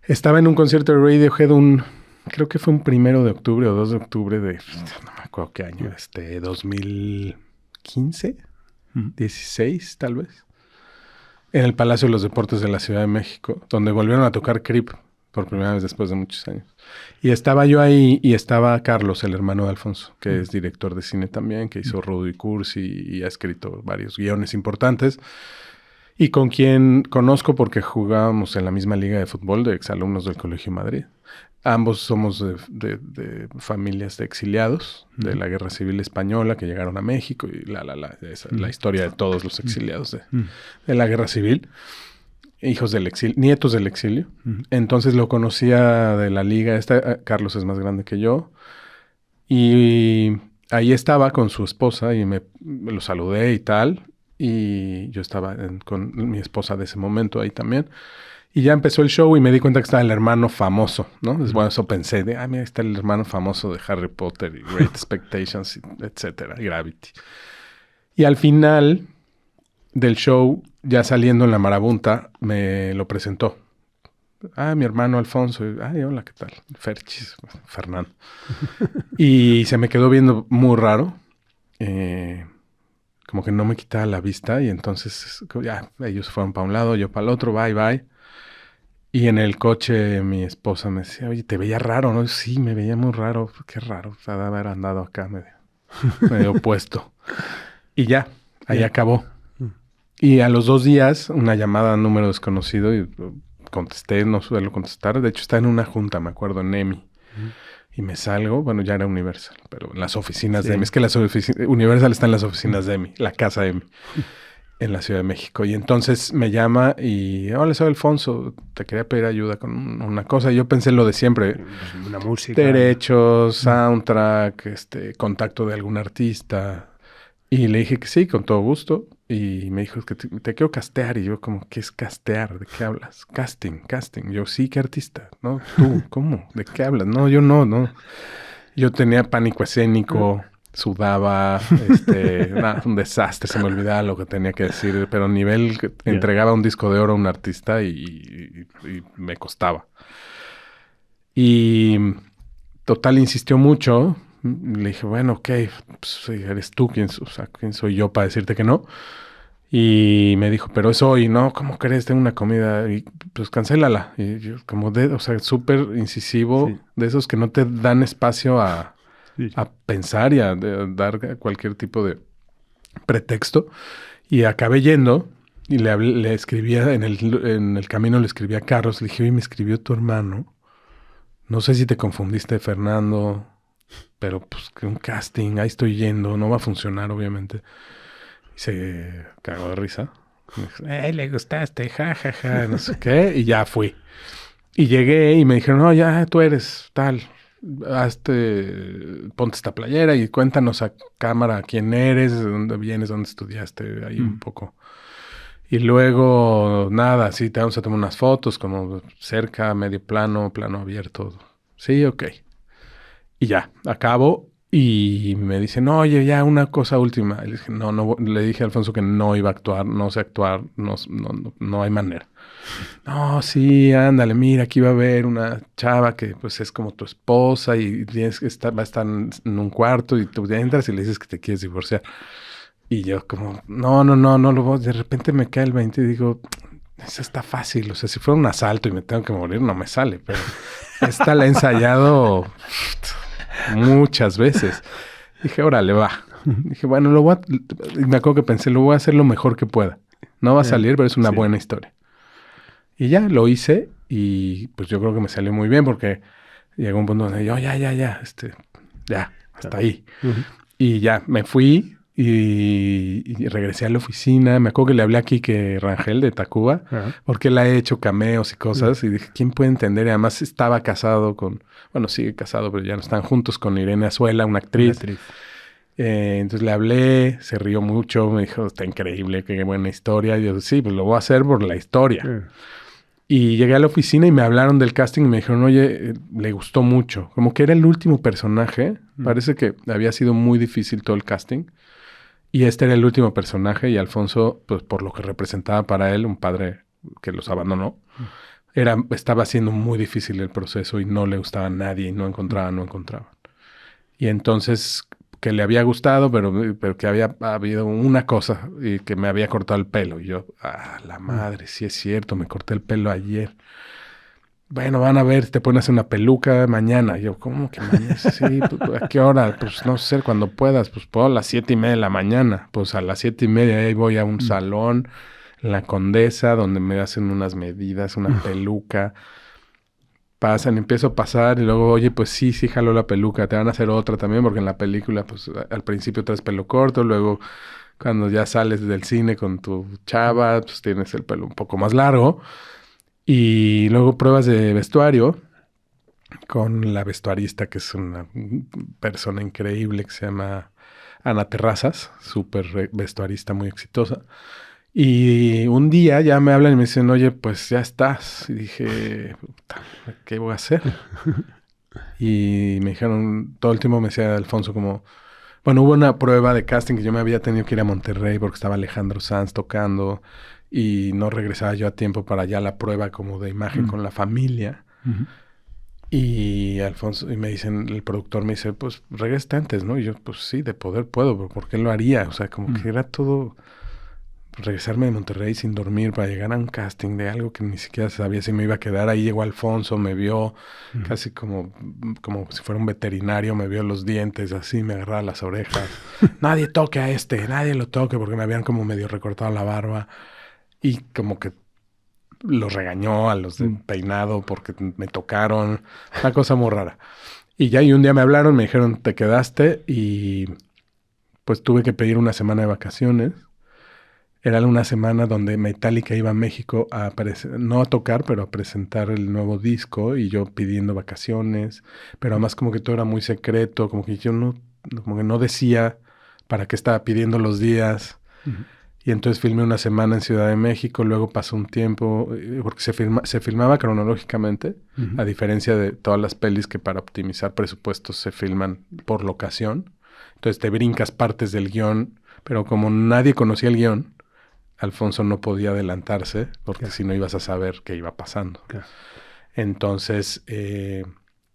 Estaba en un concierto de Radiohead, creo que fue un 1 de octubre o 2 de octubre de, no me acuerdo qué año, 2015, 16 tal vez, en el Palacio de los Deportes de la Ciudad de México, donde volvieron a tocar Creep por primera vez después de muchos años. Y estaba yo ahí y estaba Carlos, el hermano de Alfonso, que es director de cine también, que hizo Rudo y Cursi y ha escrito varios guiones importantes. Y con quien conozco porque jugábamos en la misma liga de fútbol de exalumnos del Colegio Madrid. Ambos somos de familias de exiliados de la Guerra Civil Española que llegaron a México y la historia de todos los exiliados de la Guerra Civil. Hijos del exilio, nietos del exilio. Entonces lo conocía de la liga. Carlos es más grande que yo. Y ahí estaba con su esposa y me lo saludé y tal. Y yo estaba con mi esposa de ese momento ahí también. Y ya empezó el show y me di cuenta que estaba el hermano famoso, ¿no? Bueno, eso pensé mira, está el hermano famoso de Harry Potter y Great Expectations, etcétera, Gravity. Y al final del show, ya saliendo en la marabunta, me lo presentó. Mi hermano Alfonso. Hola, ¿qué tal? Ferchis, Fernando. Y se me quedó viendo muy raro. Como que no me quitaba la vista. Y entonces, ya, ellos fueron para un lado, yo para el otro, bye. Y en el coche mi esposa me decía, oye, te veía raro, ¿no? Sí, me veía muy raro. Qué raro, o sea, de haber andado acá medio puesto. Y ya, ahí acabó. Y a los 2 días, una llamada a número desconocido y contesté, no suelo contestar. De hecho, estaba en una junta, me acuerdo, en EMI. Y me salgo, bueno, ya era Universal, pero en las oficinas de EMI. Es que Universal está en las oficinas de EMI, la casa EMI, en la Ciudad de México. Y entonces me llama y, hola, soy Alfonso, te quería pedir ayuda con una cosa. Y yo pensé lo de siempre. Una música. Derechos, soundtrack, contacto de algún artista. Y le dije que sí, con todo gusto. Y me dijo, es que te quiero castear. Y yo como, ¿qué es castear? ¿De qué hablas? Casting. Yo, sí, ¿qué artista? No, tú, ¿cómo? ¿De qué hablas? No, yo no. Yo tenía pánico escénico, sudaba, un desastre. Se me olvidaba lo que tenía que decir. Pero a nivel que entregaba un disco de oro a un artista y me costaba. Y total, insistió mucho. Le dije, bueno, ok, pues eres tú, ¿quién soy yo para decirte que no? Y me dijo, pero es hoy, ¿no? ¿Cómo crees? Tengo una comida. Y pues cancélala. Y yo como súper incisivo, de esos que no te dan espacio a pensar y a dar cualquier tipo de pretexto. Y acabé yendo y le escribía, en el camino le escribí a Carlos. Le dije, oye, me escribió tu hermano. No sé si te confundiste, Fernando, pero pues que un casting, ahí estoy yendo, no va a funcionar, obviamente. Y se cagó de risa. Me dijo, le gustaste, ja, no sé qué. Y ya fui. Y llegué y me dijeron, no, ya tú eres tal. Ponte esta playera y cuéntanos a cámara quién eres, de dónde vienes, dónde estudiaste, ahí un poco. Y luego, nada, sí, te vamos a tomar unas fotos, como cerca, medio plano, plano abierto. Sí, ok. Y ya, acabo y me dicen, oye, ya una cosa última. Y le dije, no, le dije a Alfonso que no iba a actuar, no sé actuar, no hay manera. No, sí, ándale, mira, aquí va a haber una chava que pues es como tu esposa y tienes que va a estar en un cuarto y tú entras y le dices que te quieres divorciar. Y yo como, no lo voy. De repente me cae el 20 y digo, eso está fácil. O sea, si fuera un asalto y me tengo que morir, no me sale. Pero esta la he ensayado muchas veces. Dije, órale, va. Dije, bueno, me acuerdo que pensé, lo voy a hacer lo mejor que pueda. No va a salir, pero es una buena historia. Y ya, lo hice y pues yo creo que me salió muy bien porque llegó un punto donde yo, ya, hasta ahí. Y ya, me fui y regresé a la oficina. Me acuerdo que le hablé a Quique Rangel de Tacuba, porque él ha hecho cameos y cosas. Y dije, ¿quién puede entender? Y además estaba casado sigue casado, pero ya no están juntos, con Irene Azuela, una actriz. Entonces le hablé, se rió mucho, me dijo, está increíble, qué buena historia. Y yo, sí, pues lo voy a hacer por la historia. Y llegué a la oficina y me hablaron del casting y me dijeron, oye, le gustó mucho. Como que era el último personaje. Parece que había sido muy difícil todo el casting. Y este era el último personaje y Alfonso, pues por lo que representaba para él, un padre que los abandonó, estaba siendo muy difícil el proceso y no le gustaba a nadie y no encontraban. Y entonces, que le había gustado, pero que había habido una cosa y que me había cortado el pelo. Y yo, la madre, sí es cierto, me corté el pelo ayer. Bueno, van a ver, te ponen a hacer una peluca mañana. Y yo, ¿cómo que mañana? Sí, ¿a qué hora? Pues no sé, cuando puedas. Pues puedo a las 7:30 de la mañana. Pues a las 7:30 ahí voy a un salón, en la Condesa, donde me hacen unas medidas, una peluca. Pasan, empiezo a pasar y luego, oye, pues sí, jaló la peluca. Te van a hacer otra también, porque en la película, pues al principio traes pelo corto, luego cuando ya sales del cine con tu chava, pues tienes el pelo un poco más largo. Y luego pruebas de vestuario con la vestuarista, que es una persona increíble que se llama Ana Terrazas, súper vestuarista, muy exitosa. Y un día ya me hablan y me dicen, oye, pues ya estás. Y dije, ¿qué voy a hacer? Y me dijeron, todo el tiempo me decía Alfonso como, bueno, hubo una prueba de casting que yo me había tenido que ir a Monterrey porque estaba Alejandro Sanz tocando y no regresaba yo a tiempo para allá la prueba como de imagen con la familia. Y Alfonso, y me dicen, el productor me dice, pues regresa antes, ¿no? Y yo, pues sí, de poder puedo, pero ¿por qué lo haría? O sea, como que era todo regresarme de Monterrey sin dormir para llegar a un casting de algo que ni siquiera sabía si me iba a quedar. Ahí llegó Alfonso, me vio casi como si fuera un veterinario, me vio los dientes así, me agarraba las orejas. Nadie toque a nadie lo toque, porque me habían como medio recortado la barba. Y como que los regañó a los de peinado porque me tocaron. Una cosa muy rara. Y ya y un día me hablaron, me dijeron, te quedaste, y pues tuve que pedir una semana de vacaciones. Era una semana donde Metallica iba a México no a tocar, pero a presentar el nuevo disco, y yo pidiendo vacaciones, pero además como que todo era muy secreto, como que yo como que no decía para qué estaba pidiendo los días. Y entonces filmé una semana en Ciudad de México, luego pasó un tiempo, porque se filmaba cronológicamente, a diferencia de todas las pelis que para optimizar presupuestos se filman por locación. Entonces te brincas partes del guión, pero como nadie conocía el guión, Alfonso no podía adelantarse, porque si no ibas a saber qué iba pasando. Entonces,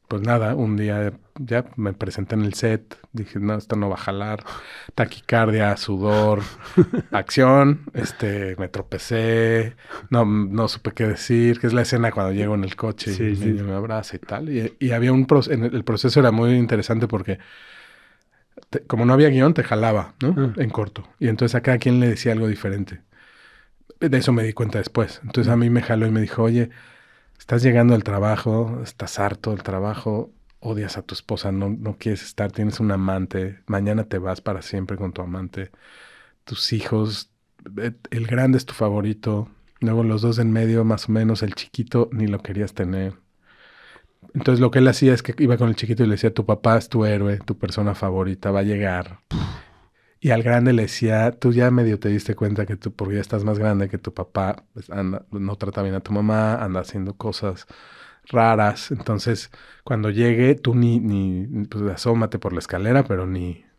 pues nada, un día ya me presenté en el set, dije, no, esto no va a jalar. Taquicardia, sudor, acción, me tropecé, no supe qué decir, que es la escena cuando llego en el coche y me abraza y tal. Y había el proceso era muy interesante porque como no había guión, te jalaba, ¿no? En corto. Y entonces a cada quien le decía algo diferente. De eso me di cuenta después. Entonces a mí me jaló y me dijo, oye, estás llegando al trabajo, estás harto del trabajo, odias a tu esposa, no quieres estar, tienes un amante, mañana te vas para siempre con tu amante, tus hijos, el grande es tu favorito, luego los dos en medio más o menos, el chiquito ni lo querías tener. Entonces lo que él hacía es que iba con el chiquito y le decía, tu papá es tu héroe, tu persona favorita, va a llegar. Y al grande le decía, tú ya medio te diste cuenta que tú, porque ya estás más grande, que tu papá pues, no trata bien a tu mamá, anda haciendo cosas raras. Entonces, cuando llegue, tú pues asómate por la escalera, pero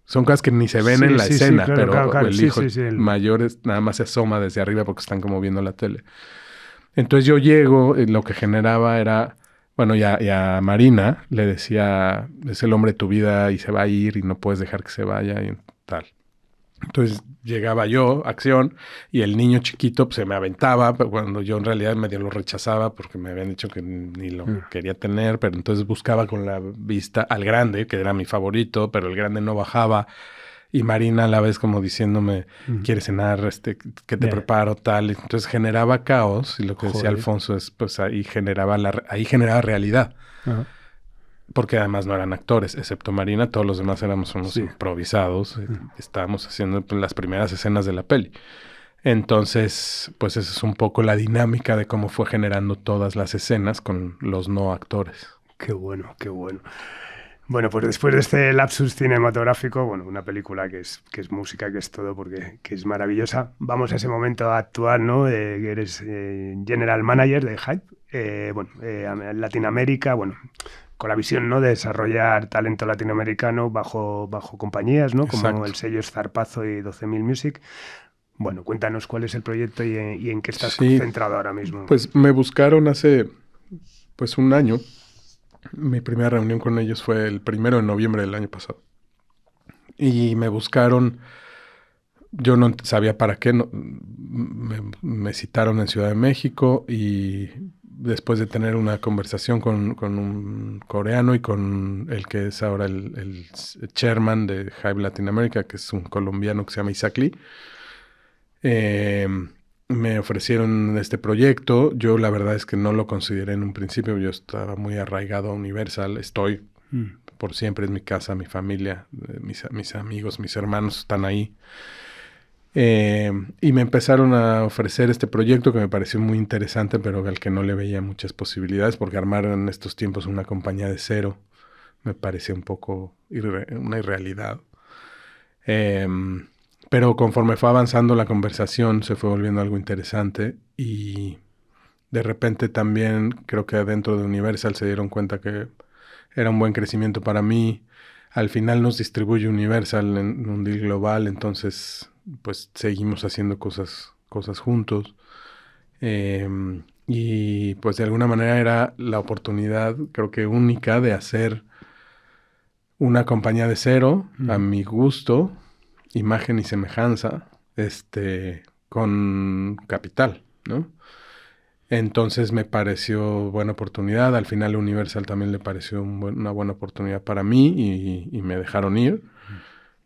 son cosas que ni se ven en la escena, claro, pero claro. El hijo mayor nada más se asoma desde arriba porque están como viendo la tele. Entonces yo llego, lo que generaba era, bueno, y a Marina le decía, es el hombre de tu vida y se va a ir y no puedes dejar que se vaya y tal. Entonces llegaba yo, acción, y el niño chiquito pues, se me aventaba, pero cuando yo en realidad medio lo rechazaba porque me habían dicho que ni lo quería tener, pero entonces buscaba con la vista al grande, que era mi favorito, pero el grande no bajaba, y Marina a la vez como diciéndome, ¿quieres cenar? ¿Qué te preparo? Tal. Entonces generaba caos, y lo que decía Alfonso es, pues ahí generaba realidad. Uh-huh. Porque además no eran actores, excepto Marina, todos los demás éramos unos improvisados. Estábamos haciendo las primeras escenas de la peli. Entonces, pues esa es un poco la dinámica de cómo fue generando todas las escenas con los no actores. Qué bueno, qué bueno. Bueno, pues después de este lapsus cinematográfico, bueno, una película que es música, que es todo, porque que es maravillosa. Vamos a ese momento actual, ¿no? Que eres general manager de Hype. Latinoamérica, bueno, con la visión, ¿no?, de desarrollar talento latinoamericano bajo compañías, ¿no? Como Exacto. El sello Zarpazo y 12.000 Music. Bueno, cuéntanos cuál es el proyecto y en qué estás concentrado ahora mismo. Pues me buscaron hace un año. Mi primera reunión con ellos fue el 1 de noviembre del año pasado. Y me buscaron, yo no sabía para qué, me citaron en Ciudad de México, y después de tener una conversación con un coreano y con el que es ahora el chairman de Hype Latinoamérica, que es un colombiano que se llama Isaac Lee, me ofrecieron este proyecto. Yo la verdad es que no lo consideré en un principio. Yo estaba muy arraigado a Universal. Estoy por siempre, es mi casa, mi familia, mis amigos, mis hermanos están ahí. Y me empezaron a ofrecer este proyecto que me pareció muy interesante, pero al que no le veía muchas posibilidades, porque armar en estos tiempos una compañía de cero me parecía un poco una irrealidad. Pero conforme fue avanzando la conversación, se fue volviendo algo interesante, y de repente también creo que dentro de Universal se dieron cuenta que era un buen crecimiento para mí. Al final nos distribuye Universal en un deal global, entonces pues seguimos haciendo cosas juntos. Y pues de alguna manera era la oportunidad, creo que única, de hacer una compañía de cero, a mi gusto, imagen y semejanza, con capital, ¿no? Entonces me pareció buena oportunidad. Al final Universal también le pareció una buena oportunidad para mí y me dejaron ir.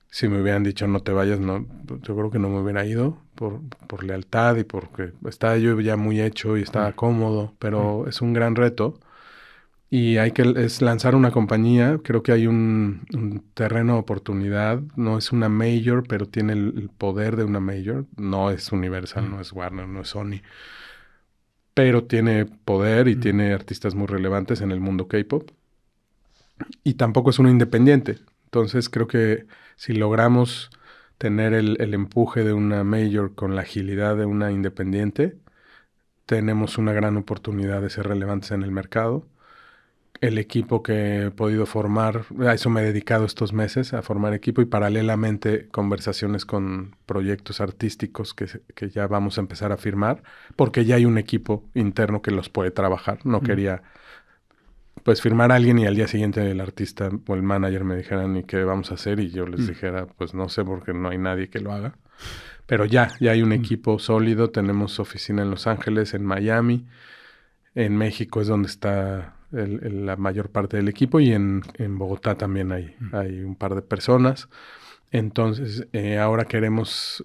Si me hubieran dicho no te vayas, no, yo creo que no me hubiera ido por lealtad y porque estaba yo ya muy hecho y estaba cómodo, pero es un gran reto. Y es lanzar una compañía. Creo que hay un terreno de oportunidad. No es una major, pero tiene el poder de una major. No es Universal, no es Warner, no es Sony. Pero tiene poder y tiene artistas muy relevantes en el mundo K-pop. Y tampoco es una independiente. Entonces creo que si logramos tener el empuje de una major con la agilidad de una independiente, tenemos una gran oportunidad de ser relevantes en el mercado. El equipo que he podido formar, a eso me he dedicado estos meses, a formar equipo y paralelamente conversaciones con proyectos artísticos que ya vamos a empezar a firmar, porque ya hay un equipo interno que los puede trabajar. No quería pues firmar a alguien y al día siguiente el artista o el manager me dijeran ¿y qué vamos a hacer? Y yo les dijera pues no sé porque no hay nadie que lo haga. Pero ya hay un equipo sólido, tenemos oficina en Los Ángeles, en Miami, en México es donde está la mayor parte del equipo y en Bogotá también hay un par de personas. Entonces ahora queremos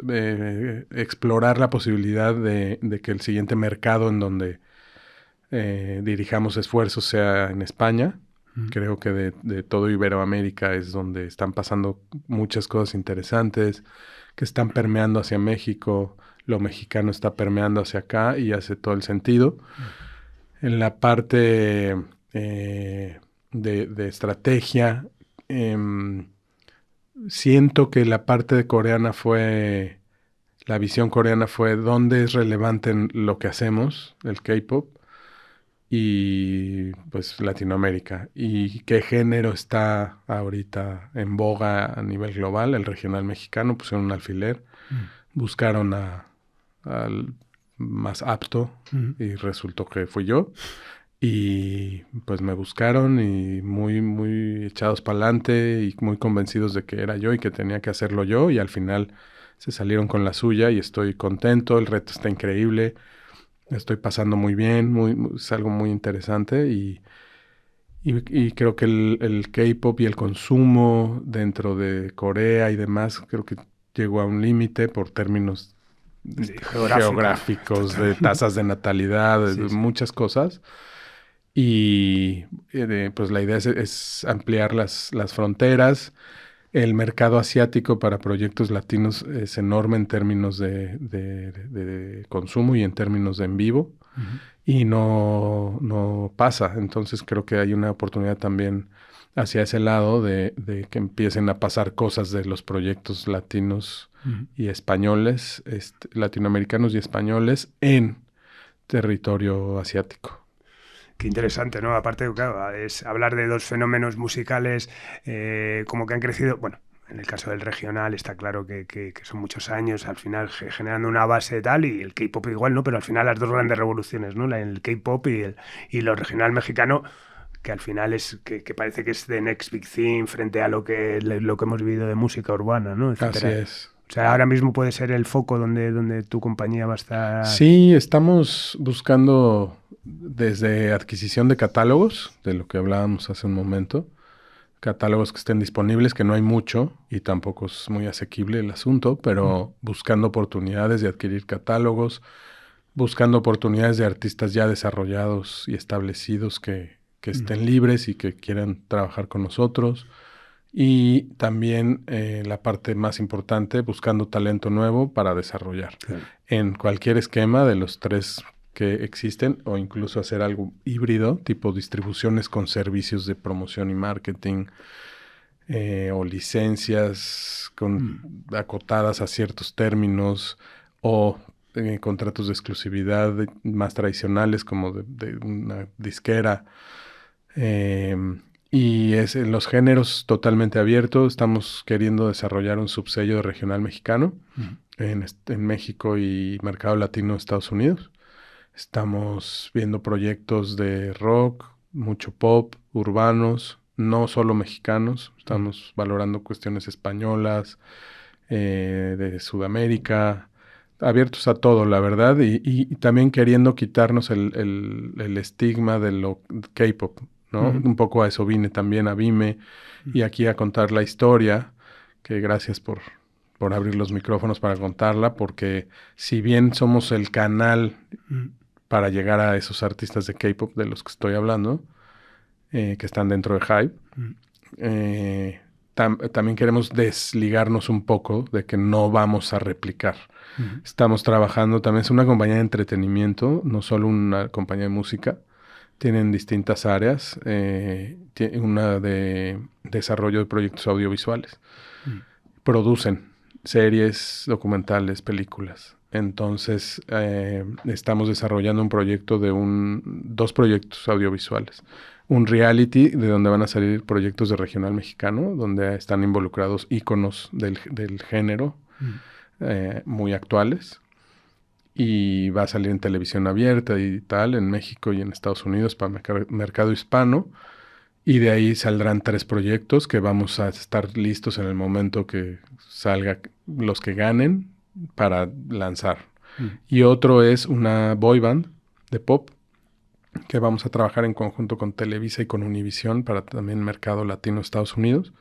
explorar la posibilidad de que el siguiente mercado en donde dirijamos esfuerzos sea en España. Creo que de todo Iberoamérica es donde están pasando muchas cosas interesantes que están permeando hacia México. Lo mexicano está permeando hacia acá y hace todo el sentido. En la parte de estrategia, siento que la parte coreana la visión coreana fue dónde es relevante en lo que hacemos, el K-pop, y pues Latinoamérica. Y qué género está ahorita en boga a nivel global, el regional mexicano, pusieron un alfiler, buscaron al más apto y resultó que fui yo. Y pues me buscaron y muy, muy echados para adelante y muy convencidos de que era yo y que tenía que hacerlo yo. Y al final se salieron con la suya y estoy contento. El reto está increíble. Estoy pasando muy bien. Es algo muy interesante. Y creo que el K-pop y el consumo dentro de Corea y demás, creo que llegó a un límite por términos geográficos, de tasas de natalidad, de muchas cosas. Y pues la idea es ampliar las fronteras. El mercado asiático para proyectos latinos es enorme en términos de consumo y en términos de en vivo. Y no pasa. Entonces creo que hay una oportunidad también hacia ese lado de que empiecen a pasar cosas de los proyectos latinos y españoles, latinoamericanos y españoles en territorio asiático. Qué interesante, ¿no? Aparte, claro, es hablar de dos fenómenos musicales como que han crecido, bueno, en el caso del regional está claro que son muchos años, al final generando una base tal, y el K-pop igual, ¿no? Pero al final las dos grandes revoluciones, ¿no? El K-pop y lo regional mexicano, que al final es que parece que es the next big thing frente a lo que hemos vivido de música urbana, ¿no? Etcétera. Así es. O sea, ahora mismo puede ser el foco donde tu compañía va a estar. Sí, estamos buscando desde adquisición de catálogos, de lo que hablábamos hace un momento, catálogos que estén disponibles, que no hay mucho y tampoco es muy asequible el asunto, pero buscando oportunidades de adquirir catálogos, buscando oportunidades de artistas ya desarrollados y establecidos que estén libres y que quieran trabajar con nosotros. Y también la parte más importante, buscando talento nuevo para desarrollar. Claro. En cualquier esquema de los tres que existen, o incluso hacer algo híbrido, tipo distribuciones con servicios de promoción y marketing, o licencias acotadas a ciertos términos, o contratos de exclusividad más tradicionales como de una disquera. Y es en los géneros totalmente abiertos. Estamos queriendo desarrollar un subsello de regional mexicano en México y mercado latino de Estados Unidos. Estamos viendo proyectos de rock, mucho pop, urbanos, no solo mexicanos. Estamos valorando cuestiones españolas, de Sudamérica, abiertos a todo, la verdad, y también queriendo quitarnos el estigma de lo K-pop, ¿no? Un poco a eso vine también, a Vime, y aquí a contar la historia, que gracias por abrir los micrófonos para contarla, porque si bien somos el canal para llegar a esos artistas de K-pop de los que estoy hablando, que están dentro de Hybe, también queremos desligarnos un poco de que no vamos a replicar. Estamos trabajando, también es una compañía de entretenimiento, no solo una compañía de música. Tienen distintas áreas, una de desarrollo de proyectos audiovisuales. Producen series, documentales, películas. Entonces, estamos desarrollando un proyecto de dos proyectos audiovisuales. Un reality de donde van a salir proyectos de regional mexicano, donde están involucrados íconos del género muy actuales. Y va a salir en televisión abierta y tal, en México y en Estados Unidos para mercado hispano. Y de ahí saldrán 3 proyectos que vamos a estar listos en el momento que salga los que ganen para lanzar. Y otro es una boy band de pop que vamos a trabajar en conjunto con Televisa y con Univisión para también mercado latino Estados Unidos.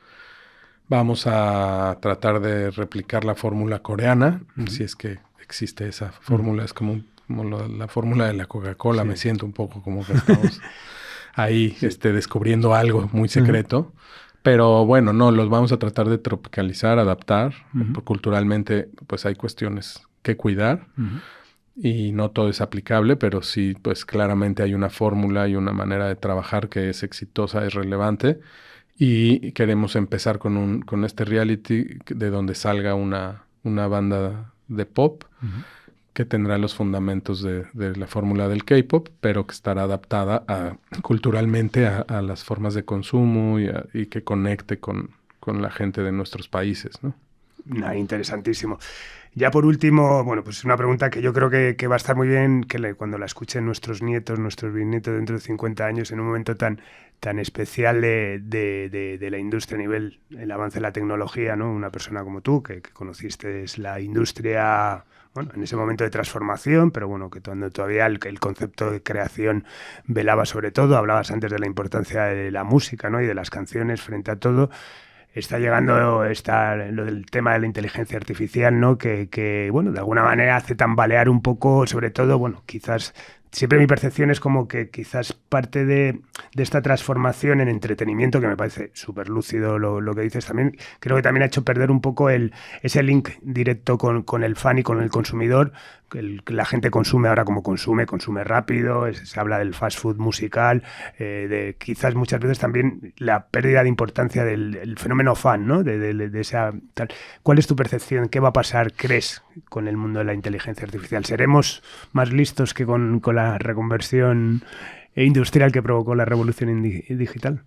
Vamos a tratar de replicar la fórmula coreana, si es que existe esa fórmula. Es como la fórmula de la Coca-Cola. Sí. Me siento un poco como que estamos ahí descubriendo algo muy secreto. Pero bueno, no, los vamos a tratar de tropicalizar, adaptar. Culturalmente, pues hay cuestiones que cuidar. Y no todo es aplicable, pero sí, pues claramente hay una fórmula y una manera de trabajar que es exitosa, es relevante. Y queremos empezar con este reality de donde salga una banda de pop que tendrá los fundamentos de la fórmula del K-pop, pero que estará adaptada culturalmente a las formas de consumo y que conecte con la gente de nuestros países, ¿no? Interesantísimo. Ya por último, bueno, pues una pregunta que yo creo que va a estar muy bien que cuando la escuchen nuestros nietos, nuestros bisnietos dentro de 50 años, en un momento tan especial de la industria a nivel el avance de la tecnología, ¿no? Una persona como tú, que conociste la industria, bueno, en ese momento de transformación, pero bueno, que cuando todavía el concepto de creación velaba sobre todo. Hablabas antes de la importancia de la música, ¿no? Y de las canciones frente a todo. Está llegando lo del tema de la inteligencia artificial, ¿no? Que bueno, de alguna manera hace tambalear un poco, sobre todo, bueno, quizás siempre mi percepción es como que quizás parte de esta transformación en entretenimiento, que me parece súper lúcido lo que dices también, creo que también ha hecho perder un poco ese link directo con el fan y con el consumidor. La gente consume ahora como consume rápido, se habla del fast food musical, de quizás muchas veces también la pérdida de importancia del fenómeno fan, ¿no? De esa tal. ¿Cuál es tu percepción? ¿Qué va a pasar, crees, con el mundo de la inteligencia artificial? ¿Seremos más listos que con la reconversión industrial que provocó la revolución digital?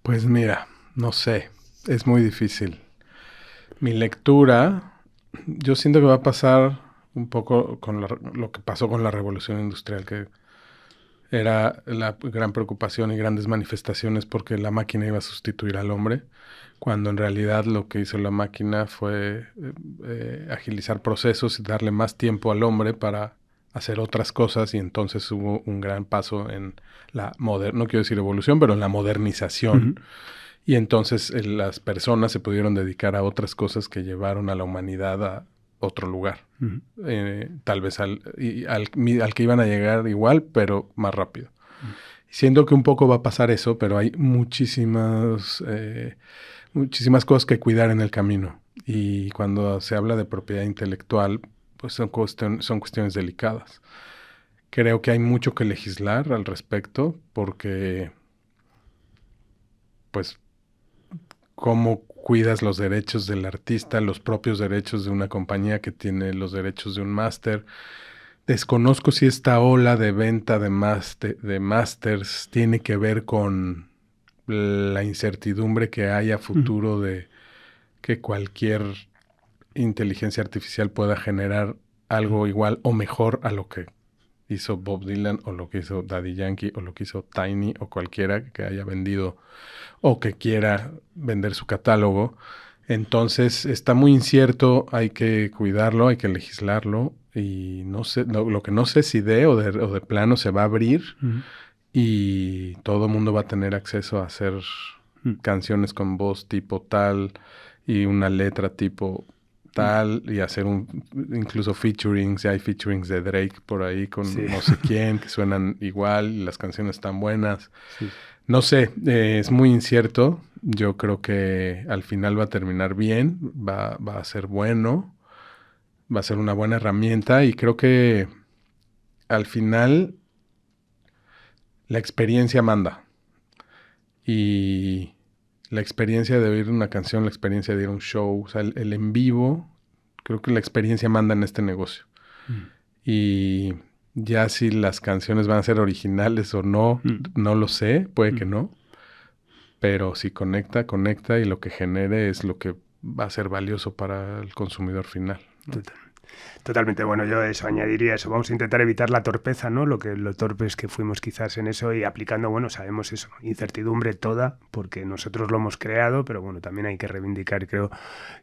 Pues mira, no sé, es muy difícil. Mi lectura, yo siento que va a pasar un poco con lo que pasó con la revolución industrial, que era la gran preocupación y grandes manifestaciones porque la máquina iba a sustituir al hombre, cuando en realidad lo que hizo la máquina fue agilizar procesos y darle más tiempo al hombre para hacer otras cosas, y entonces hubo un gran paso en no quiero decir evolución, pero en la modernización. Y entonces las personas se pudieron dedicar a otras cosas que llevaron a la humanidad a otro lugar. Tal vez al que iban a llegar igual, pero más rápido. Siento que un poco va a pasar eso, pero hay muchísimas cosas que cuidar en el camino. Y cuando se habla de propiedad intelectual, pues son cuestiones delicadas. Creo que hay mucho que legislar al respecto, porque pues cómo cuidas los derechos del artista, los propios derechos de una compañía que tiene los derechos de un máster. Desconozco si esta ola de venta de másters tiene que ver con la incertidumbre que hay a futuro de que cualquier inteligencia artificial pueda generar algo igual o mejor a lo que hizo Bob Dylan o lo que hizo Daddy Yankee o lo que hizo Tiny o cualquiera que haya vendido o que quiera vender su catálogo. Entonces está muy incierto, hay que cuidarlo, hay que legislarlo. y no sé, lo que no sé si o de plano se va a abrir y todo el mundo va a tener acceso a hacer canciones con voz tipo tal y una letra tipo tal y hacer incluso featurings. Ya hay featurings de Drake por ahí con no sé quién que suenan igual y las canciones están buenas. Sí. No sé, es muy incierto. Yo creo que al final va a terminar bien, va a ser bueno, va a ser una buena herramienta y creo que al final la experiencia manda. Y la experiencia de oír una canción, la experiencia de ir a un show, o sea, el en vivo, creo que la experiencia manda en este negocio. Y ya si las canciones van a ser originales o no, no lo sé, puede que no. Pero si conecta y lo que genere es lo que va a ser valioso para el consumidor final, ¿no? Totalmente. Bueno, yo eso añadiría eso. Vamos a intentar evitar la torpeza, ¿no? Lo torpes que fuimos quizás en eso y aplicando, bueno, sabemos eso, incertidumbre toda, porque nosotros lo hemos creado, pero bueno, también hay que reivindicar, creo,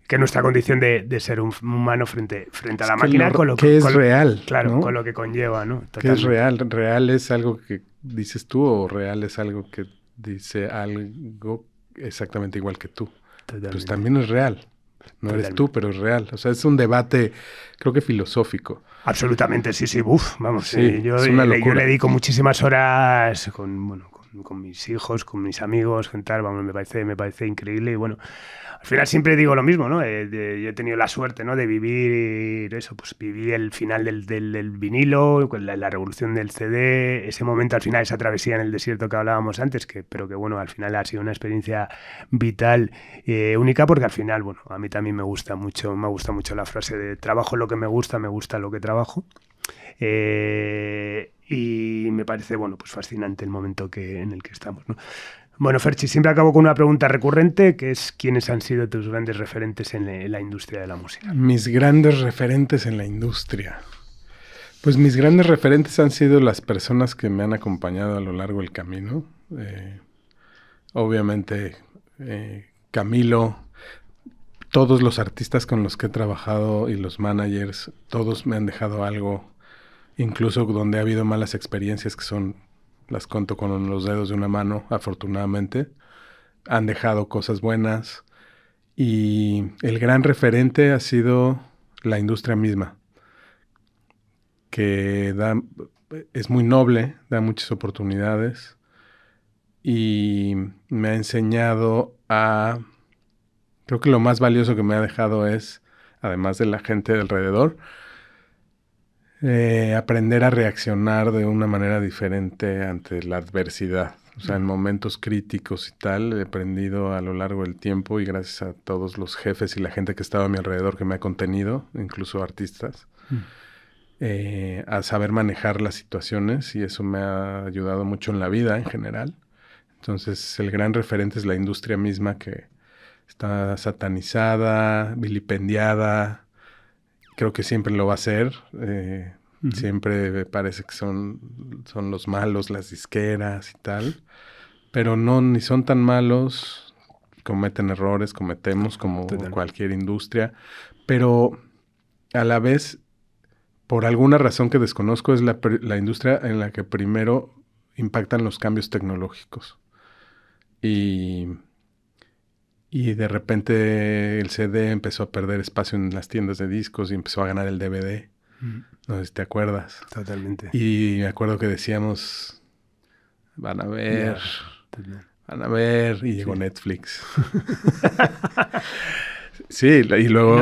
que nuestra condición de ser un humano frente a la máquina, con lo que es real. Claro, ¿no? Con lo que conlleva, ¿no? Totalmente. ¿Qué es real? ¿Real es algo que dices tú o real es algo que dice algo exactamente igual que tú? Totalmente. Pues también es real. No eres tú, pero es real. O sea, es un debate, creo que filosófico. Absolutamente, sí. Vamos, sí, yo le dedico muchísimas horas con mis hijos, con mis amigos, tal, vamos, me parece increíble y bueno, al final siempre digo lo mismo, ¿no? Yo he tenido la suerte, ¿no? De vivir eso, pues viví el final del vinilo, la revolución del CD, ese momento al final, esa travesía en el desierto que hablábamos antes, pero que bueno, al final ha sido una experiencia vital, única, porque al final, bueno, a mí también me gusta mucho la frase de trabajo lo que me gusta lo que trabajo. Y me parece, bueno, pues fascinante el momento en el que estamos, ¿no? Bueno, Ferchi, siempre acabo con una pregunta recurrente, que es ¿quiénes han sido tus grandes referentes en la industria de la música? Mis grandes referentes en la industria. Pues mis grandes referentes han sido las personas que me han acompañado a lo largo del camino. Obviamente, Camilo, todos los artistas con los que he trabajado y los managers, todos me han dejado algo, incluso donde ha habido malas experiencias que las cuento con los dedos de una mano, afortunadamente. Han dejado cosas buenas. Y el gran referente ha sido la industria misma, que es muy noble, da muchas oportunidades y me ha enseñado creo que lo más valioso que me ha dejado es, además de la gente de alrededor, aprender a reaccionar de una manera diferente ante la adversidad. O sea, en momentos críticos y tal, he aprendido a lo largo del tiempo y gracias a todos los jefes y la gente que estaba a mi alrededor que me ha contenido, incluso artistas, a saber manejar las situaciones y eso me ha ayudado mucho en la vida en general. Entonces, el gran referente es la industria misma que está satanizada, vilipendiada. Creo que siempre lo va a ser. Siempre me parece que son los malos, las disqueras y tal. Pero no, ni son tan malos. Cometen errores, cometemos como cualquier industria. Pero a la vez, por alguna razón que desconozco, es la industria en la que primero impactan los cambios tecnológicos. Y de repente el CD empezó a perder espacio en las tiendas de discos y empezó a ganar el DVD. No sé si te acuerdas. Totalmente. Y me acuerdo que decíamos, van a ver, y llegó Netflix. Sí, y luego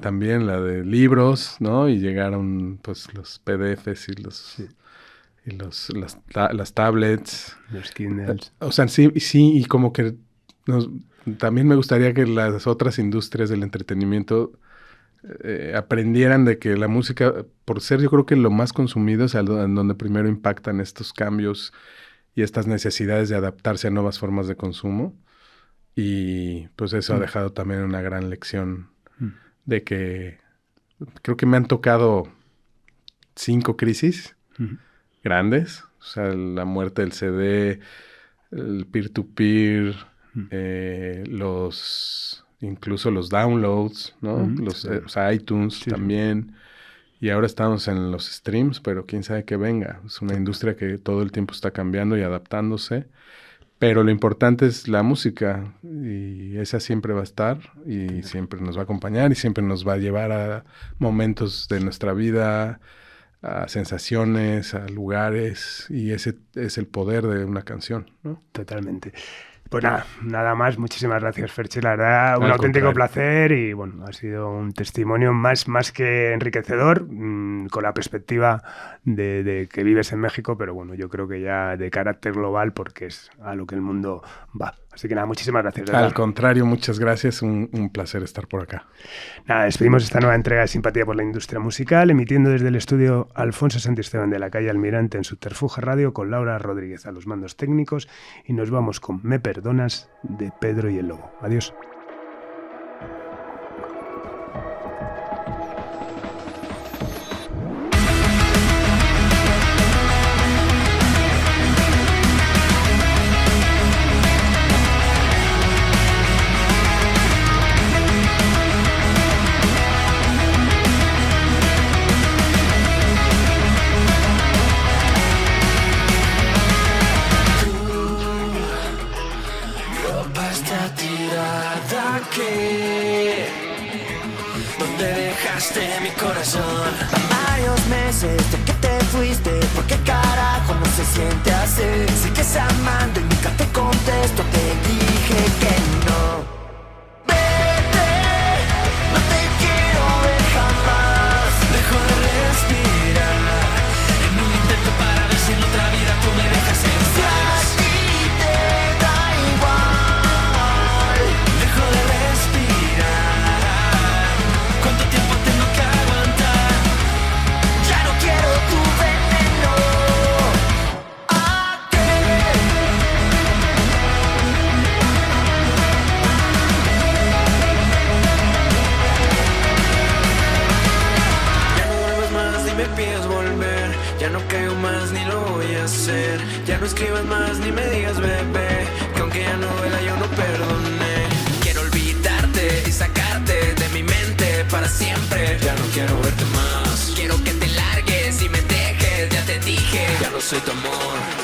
también la de libros, ¿no? Y llegaron pues los PDFs y las tablets. Los Kindles. O sea, sí, y como que también me gustaría que las otras industrias del entretenimiento aprendieran de que la música, por ser yo creo que lo más consumido, es en donde primero impactan estos cambios y estas necesidades de adaptarse a nuevas formas de consumo. Y pues eso ha dejado también una gran lección de que creo que me han tocado 5 crisis grandes. O sea, la muerte del CD, el peer-to-peer, incluso los downloads, ¿no? O sea, iTunes también. Y ahora estamos en los streams, pero quién sabe qué venga. Es una industria que todo el tiempo está cambiando y adaptándose. Pero lo importante es la música, y esa siempre va a estar y siempre nos va a acompañar y siempre nos va a llevar a momentos de nuestra vida, a sensaciones, a lugares, y ese es el poder de una canción, ¿no? Totalmente. Pues nada más. Muchísimas gracias, Ferchi. La verdad, un auténtico placer, y bueno, ha sido un testimonio más que enriquecedor, con la perspectiva de que vives en México, pero bueno, yo creo que ya de carácter global, porque es a lo que el mundo va. Así que nada, muchísimas gracias. ¿Verdad? Al contrario, muchas gracias. Un placer estar por acá. Nada, despedimos esta nueva entrega de Simpatía por la Industria Musical, emitiendo desde el estudio Alfonso Santisteban de la calle Almirante en Subterfuge Radio, con Laura Rodríguez a los mandos técnicos, y nos vamos con Me Perdonas de Pedro y el Lobo. Adiós. Mi corazón, varios meses de que te fuiste, ¿por qué carajo no se siente así? Sigues amando y nunca te contesto, te dije que no. Vete, no te quiero ver jamás. Dejo de respirar en un intento para ver si en otra vida tú me dejas en paz. Si a ti te da igual, dejo de respirar. ¿Cuánto tiempo tengo que aguantar? Ya no quiero tu veneno. ¿A qué? Ya no vuelvas más ni me pidas volver. Ya no caigo más ni lo voy a hacer. Ya no escribas más ni me digas bebé, que aunque ya no duela yo no perdoné. Quiero olvidarte y sacarte de mi mente para siempre. Ya no quiero verte más. Quiero que te largues y me dejes, ya te dije, ya no soy tu amor.